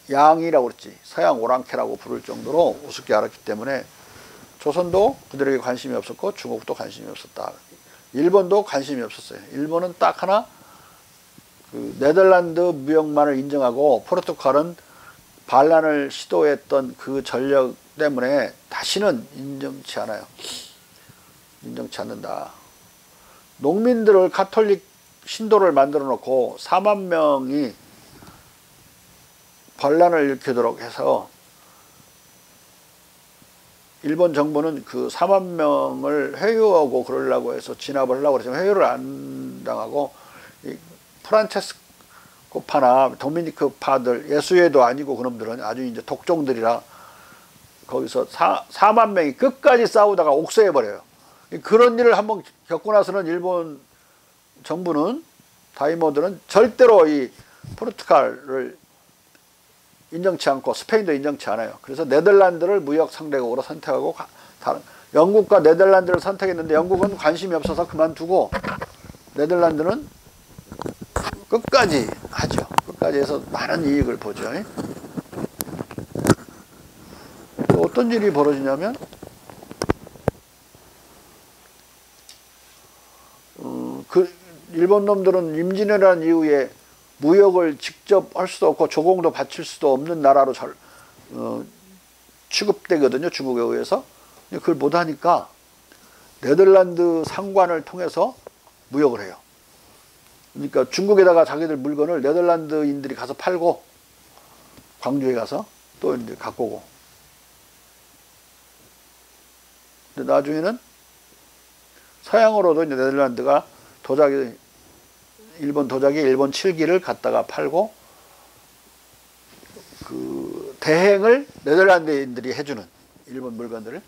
양이라고 그랬지. 서양 오랑캐라고 부를 정도로 우습게 알았기 때문에 조선도 그들에게 관심이 없었고 중국도 관심이 없었다. 일본도 관심이 없었어요. 일본은 딱 하나, 그 네덜란드 무역만을 인정하고 포르투갈은 반란을 시도했던 그 전력 때문에 다시는 인정치 않아요. 인정치 않는다. 농민들을 가톨릭 신도를 만들어 놓고 4만 명이 반란을 일으키도록 해서 일본 정부는 그 4만 명을 회유하고 그러려고 해서 진압을 하려고 그랬지만 회유를 안 당하고 이 프란체스코파나 도미니크 파들, 예수회도 아니고 그놈들은 아주 이제 독종들이라 거기서 4만 명이 끝까지 싸우다가 옥사해버려요. 그런 일을 한번 겪고 나서는 일본 정부는, 다이모들은 절대로 이 포르투갈을 인정치 않고 스페인도 인정치 않아요. 그래서 네덜란드를 무역 상대국으로 선택하고 영국과 네덜란드를 선택했는데 영국은 관심이 없어서 그만두고 네덜란드는 끝까지 하죠. 끝까지 해서 많은 이익을 보죠. 어떤 일이 벌어지냐면 그 일본 놈들은 임진왜란 이후에 무역을 직접 할 수도 없고 조공도 바칠 수도 없는 나라로 취급되거든요. 중국에 의해서. 그걸 못하니까 네덜란드 상관을 통해서 무역을 해요. 그러니까 중국에다가 자기들 물건을 네덜란드인들이 가서 팔고 광주에 가서 또 이제 갖고 오고. 근데 나중에는 서양으로도 이제 네덜란드가 일본 도자기, 일본 칠기를 갖다가 팔고 그 대행을 네덜란드인들이 해주는 일본 물건들을.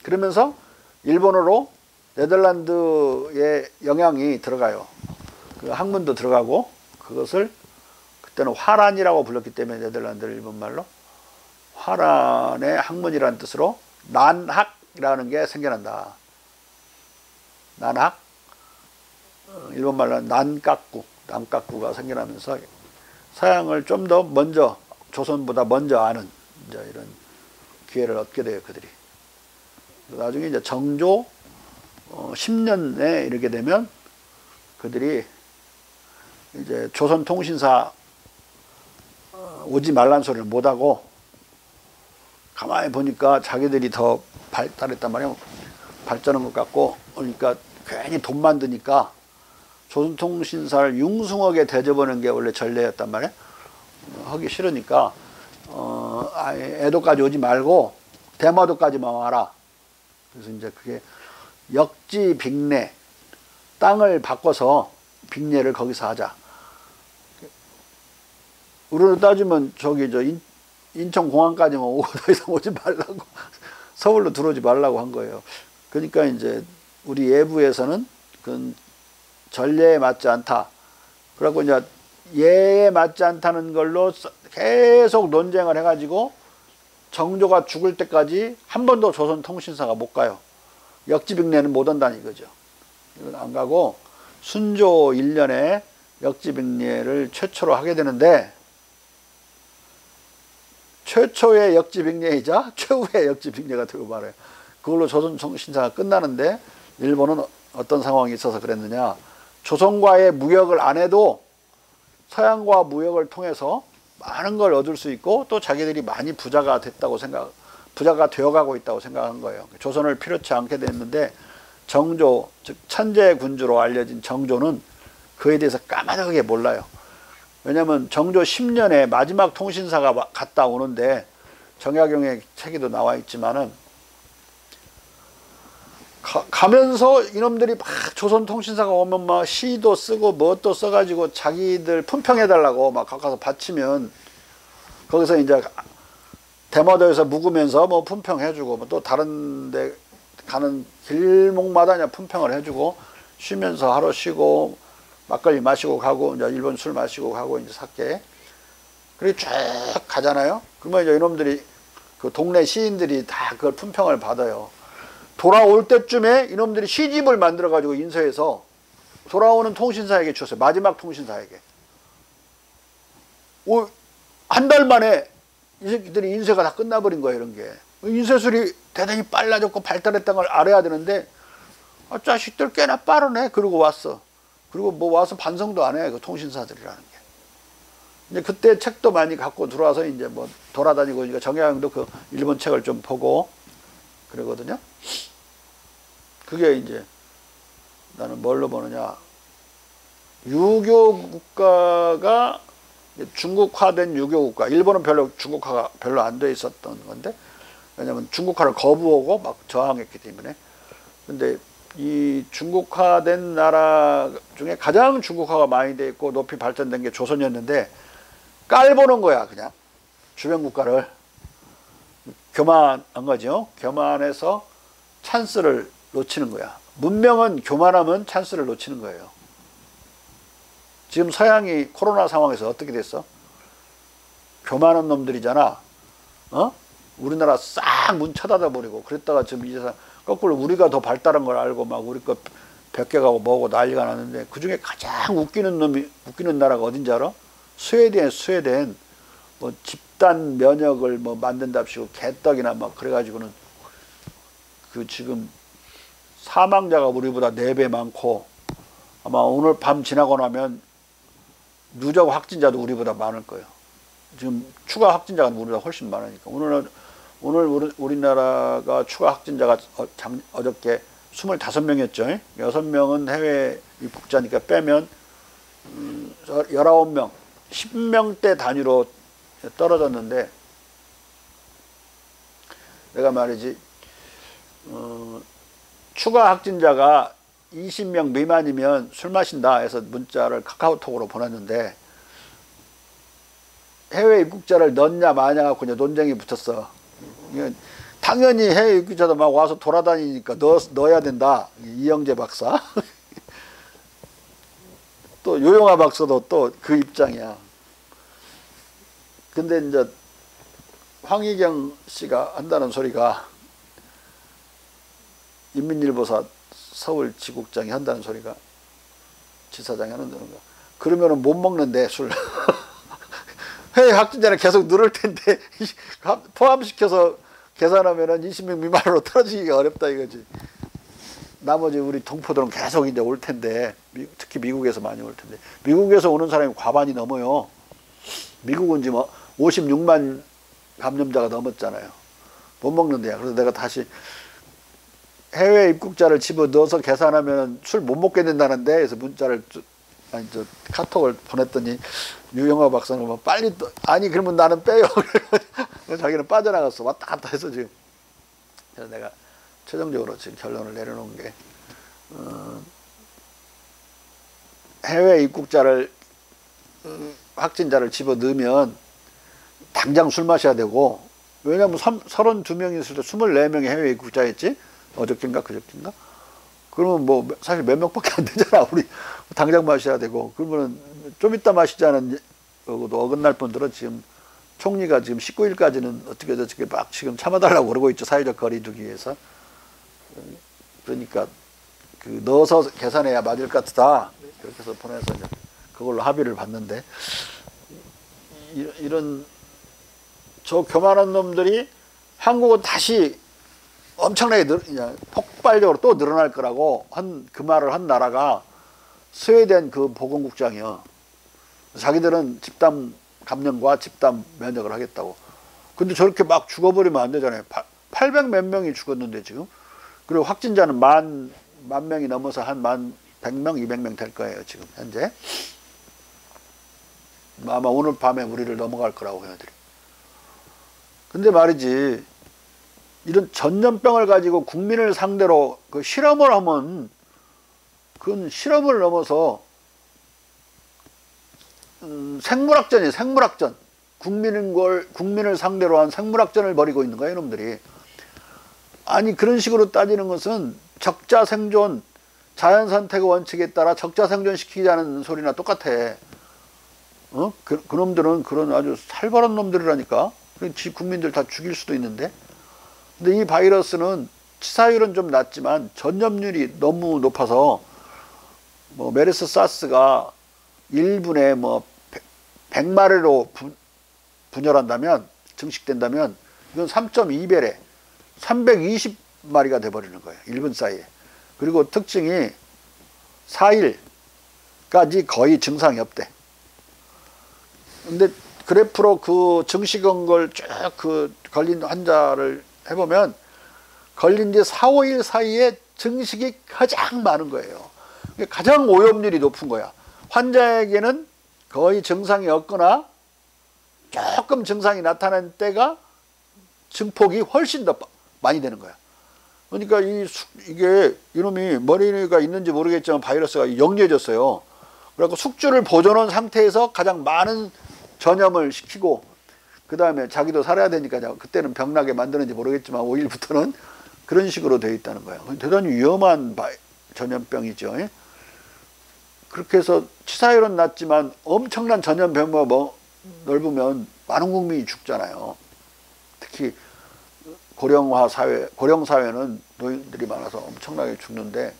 그러면서 일본어로 네덜란드의 영향이 들어가요. 그 학문도 들어가고 그것을 그때는 화란이라고 불렀기 때문에 네덜란드를 일본말로 화란의 학문이라는 뜻으로 난학이라는 게 생겨난다. 난학, 일본말로는 난깎구가 생겨나면서 서양을 좀 더 먼저, 조선보다 먼저 아는 이제 이런 기회를 얻게 돼요, 그들이. 나중에 이제 정조 10년에 이르게 되면 그들이 이제 조선통신사 오지 말란 소리를 못하고 가만히 보니까 자기들이 더 발달했단 말이에요. 발전한 것 같고, 그러니까 괜히 돈만 드니까 조선통신사를 융숭하게 대접하는 게 원래 전례였단 말이에요. 하기 싫으니까 에도까지 오지 말고 대마도까지만 와라. 그래서 이제 그게 역지빅내, 땅을 바꿔서 빅내를 거기서 하자. 우리로 따지면 저기 인천공항까지만 오고 더 이상 오지 말라고 서울로 들어오지 말라고 한 거예요. 그러니까 이제 우리 예부에서는 그 전례에 맞지 않다. 그래갖고 이제 예에 맞지 않다는 걸로 계속 논쟁을 해가지고 정조가 죽을 때까지 한 번도 조선통신사가 못 가요. 역지빅내는 못 온다는 이거죠. 이건 안 가고 순조 1년에 역지빅내를 최초로 하게 되는데, 최초의 역지빅내이자 최후의 역지빅내가 되고 말해요. 그걸로 조선통신사가 끝나는데 일본은 어떤 상황이 있어서 그랬느냐. 조선과의 무역을 안 해도 서양과 무역을 통해서 많은 걸 얻을 수 있고 또 자기들이 많이 부자가 되어가고 있다고 생각한 거예요. 조선을 필요치 않게 됐는데 정조, 즉 천재군주로 알려진 정조는 그에 대해서 까마득하게 몰라요. 왜냐하면 정조 10년에 마지막 통신사가 갔다 오는데 정약용의 책에도 나와 있지만은 가면서 이놈들이 막 조선통신사가 오면 막 시도 쓰고 뭣도 써가지고 자기들 품평해달라고 막 가서 바치면 거기서 이제 대마도에서 묵으면서 뭐 품평해주고 뭐 또 다른 데 가는 길목마다 그냥 품평을 해주고 쉬면서 하루 쉬고 막걸리 마시고 가고 이제 일본 술 마시고 가고 이제 사케 그리고 쭉 가잖아요. 그러면 이제 이놈들이 그 동네 시인들이 다 그걸 품평을 받아요. 돌아올 때쯤에 이놈들이 시집을 만들어 가지고 인쇄해서 돌아오는 통신사에게 줬어요. 마지막 통신사에게. 한 달 만에 이 새끼들이 인쇄가 다 끝나버린 거예요. 이런 게. 인쇄술이 대단히 빨라졌고 발달했다는 걸 알아야 되는데 자식들 꽤나 빠르네. 그러고 왔어. 그리고 뭐 와서 반성도 안 해. 그 통신사들이라는 게. 이제 그때 책도 많이 갖고 들어와서 이제 뭐 돌아다니고, 그러니까 정약용도 그 일본 책을 좀 보고 그러거든요. 그게 이제 나는 뭘로 보느냐. 유교 국가가 중국화된 유교 국가. 일본은 별로 중국화가 별로 안 돼 있었던 건데, 왜냐면 중국화를 거부하고 막 저항했기 때문에. 근데 이 중국화된 나라 중에 가장 중국화가 많이 돼 있고 높이 발전된 게 조선이었는데, 깔보는 거야. 그냥 주변 국가를 교만한 거죠. 교만해서 찬스를 놓치는 거야. 문명은 교만하면 찬스를 놓치는 거예요. 지금 서양이 코로나 상황에서 어떻게 됐어? 교만한 놈들이잖아. 우리나라 싹 문 쳐닫아 버리고, 그랬다가 지금 이제 거꾸로 우리가 더 발달한 걸 알고 막 우리 거 베껴가고 뭐고 난리가 났는데, 그 중에 가장 웃기는 나라가 어딘지 알아? 스웨덴. 뭐 집단 면역을 뭐 만든답시고 개떡이나 막 그래가지고는 그 지금 사망자가 우리보다 4배 많고, 아마 오늘 밤 지나고 나면 누적 확진자도 우리보다 많을 거예요. 지금 추가 확진자가 우리보다 훨씬 많으니까. 오늘 우리나라가 추가 확진자가 어저께 25명이었죠. 6명은 해외 입국자니까 빼면 19명, 10명대 단위로 떨어졌는데, 내가 말이지 추가 확진자가 20명 미만이면 술 마신다 해서 문자를 카카오톡으로 보냈는데, 해외 입국자를 넣냐 마냐 갖고 이제 논쟁이 붙었어. 당연히 해외 입국자도 막 와서 돌아다니니까 넣어야 된다. 이영재 박사. 또 요영아 박사도 또 그 입장이야. 근데 이제 황희경 씨가 한다는 소리가, 인민일보사 서울 지국장이 한다는 소리가, 지사장이 하는 거야. 그러면은 못 먹는데 술. 해외 확진자는 계속 늘을 텐데 포함시켜서 계산하면은 20명 미만으로 떨어지기가 어렵다 이거지. 나머지 우리 동포들은 계속 이제 올 텐데, 특히 미국에서 많이 올 텐데, 미국에서 오는 사람이 과반이 넘어요. 미국은 지금 56만 감염자가 넘었잖아요. 못 먹는데요. 그래서 내가 다시 해외 입국자를 집어넣어서 계산하면 술 못 먹게 된다는데, 그래서 문자를 카톡을 보냈더니 유영아 박사는 뭐 빨리 아니 그러면 나는 빼요. 자기는 빠져나갔어. 왔다 갔다 해서 지금. 그래서 내가 최종적으로 지금 결론을 내려놓은 게, 해외 입국자를 확진자를 집어넣으면 당장 술 마셔야 되고, 왜냐면 32명이 있을 때 24명이 해외 입국자였지? 어저께인가 그저께인가? 그러면 뭐 사실 몇 명밖에 안 되잖아. 우리 당장 마셔야 되고, 그러면 좀 이따 마시자는 거고도 어긋날 뿐더러 지금 총리가 지금 19일까지는 어떻게 저렇게 막 지금 참아달라고 그러고 있죠. 사회적 거리두기 위해서. 그러니까 그 넣어서 계산해야 맞을 것 같다. 그렇게 해서 보내서 이제 그걸로 합의를 봤는데, 이런 저 교만한 놈들이 한국은 다시 엄청나게 폭발적으로 또 늘어날 거라고 그 말을 한 나라가 스웨덴 그 보건국장이요. 자기들은 집단 감염과 집단 면역을 하겠다고. 근데 저렇게 막 죽어버리면 안 되잖아요. 800 몇 명이 죽었는데 지금. 그리고 확진자는 만 명이 넘어서 한 100명, 200명 될 거예요 지금 현재. 아마 오늘 밤에 우리를 넘어갈 거라고 해야 돼. 근데 말이지, 이런 전염병을 가지고 국민을 상대로 그 실험을 하면, 그건 실험을 넘어서 생물학전이에요. 생물학전. 국민을 상대로 한 생물학전을 벌이고 있는 거예요 이놈들이. 아니 그런 식으로 따지는 것은 적자생존, 자연선택의 원칙에 따라 적자생존시키자는 소리나 똑같아. 그놈들은 그런 아주 살벌한 놈들이라니까. 국민들 다 죽일 수도 있는데. 근데 이 바이러스는 치사율은 좀 낮지만 전염률이 너무 높아서, 뭐 메르스 사스가 1분에 뭐 100마리로 분열한다면, 증식된다면, 이건 3.2배래 320마리가 돼버리는 거예요 1분 사이에. 그리고 특징이 4일까지 거의 증상이 없대. 근데 그래프로 그 증식한 걸 쭉 그 걸린 환자를 해보면 걸린 지 4, 5일 사이에 증식이 가장 많은 거예요. 가장 오염률이 높은 거야. 환자에게는 거의 증상이 없거나 조금 증상이 나타난 때가 증폭이 훨씬 더 많이 되는 거야. 그러니까 이게 이놈이 머리가 있는지 모르겠지만 바이러스가 역류해졌어요. 그래서 숙주를 보존한 상태에서 가장 많은 전염을 시키고 그 다음에 자기도 살아야 되니까 그때는 병나게 만드는지 모르겠지만 5일부터는 그런 식으로 되어 있다는 거예요. 대단히 위험한 전염병이죠. 그렇게 해서 치사율은 낮지만 엄청난 전염 병모가 넓으면 많은 국민이 죽잖아요. 특히 고령 사회는 노인들이 많아서 엄청나게 죽는데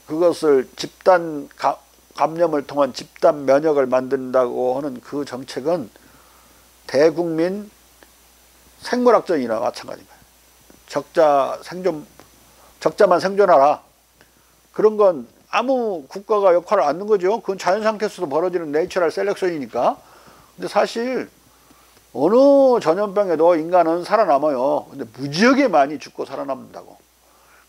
그것을 집단 감염을 통한 집단 면역을 만든다고 하는 그 정책은 대국민 생물학적이나 마찬가지인 거예요. 적자만 생존하라. 그런 건 아무 국가가 역할을 안 하는 거죠. 그건 자연 상태에서도 벌어지는 내추럴 셀렉션이니까. 근데 사실 어느 전염병에도 인간은 살아남아요. 근데 무지하게 많이 죽고 살아남는다고.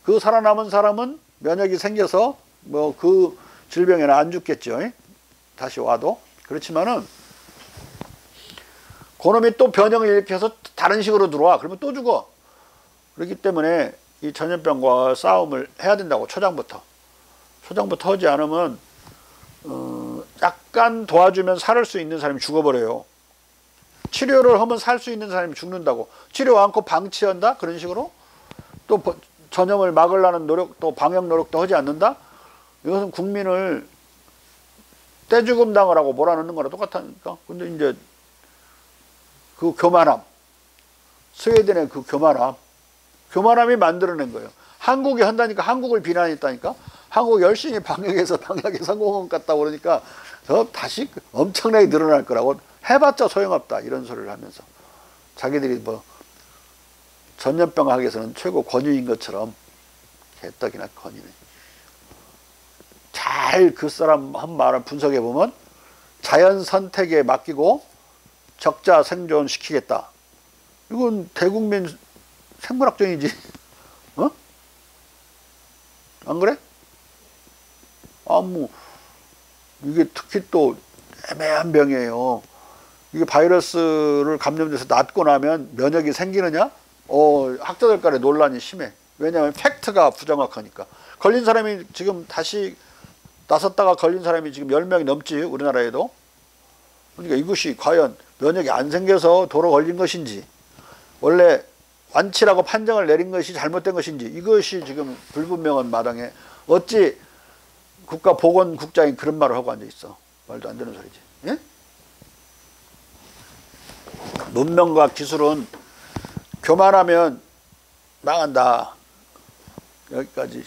그 살아남은 사람은 면역이 생겨서 뭐 그 질병에는 안 죽겠죠. 다시 와도. 그렇지만은 그놈이 또 변형을 일으켜서 다른 식으로 들어와. 그러면 또 죽어. 그렇기 때문에 이 전염병과 싸움을 해야 된다고. 초장부터 하지 않으면 약간 도와주면 살 수 있는 사람이 죽어버려요. 치료를 하면 살 수 있는 사람이 죽는다고. 치료 않고 방치한다? 그런 식으로 또 전염을 막으려는 노력, 또 방역 노력도 하지 않는다? 이것은 국민을 떼죽음 당하라고 몰아넣는 거랑 똑같으니까. 근데 이제 그 교만함, 스웨덴의 그 교만함이 만들어낸 거예요. 한국이 한다니까 한국을 비난했다니까. 한국 열심히 방역에 성공한 것 같다고 그러니까 다시 엄청나게 늘어날 거라고. 해봤자 소용없다 이런 소리를 하면서 자기들이 뭐 전염병 학에서는 최고 권위인 것처럼 개떡이나 권위네. 잘 그 사람 한 말을 분석해 보면 자연 선택에 맡기고 적자 생존시키겠다. 이건 대국민 생물학적이지. 어? 안 그래? 이게 특히 또 애매한 병이에요. 이게 바이러스를 감염돼서 낫고 나면 면역이 생기느냐? 학자들 간에 논란이 심해. 왜냐하면 팩트가 부정확하니까. 걸린 사람이 지금 다시 나섰다가 걸린 사람이 지금 10명이 넘지, 우리나라에도. 그러니까 이것이 과연 면역이 안 생겨서 도로 걸린 것인지, 원래 완치라고 판정을 내린 것이 잘못된 것인지, 이것이 지금 불분명한 마당에 어찌 국가보건국장이 그런 말을 하고 앉아있어. 말도 안 되는 소리지. 예? 문명과 기술은 교만하면 망한다. 여기까지.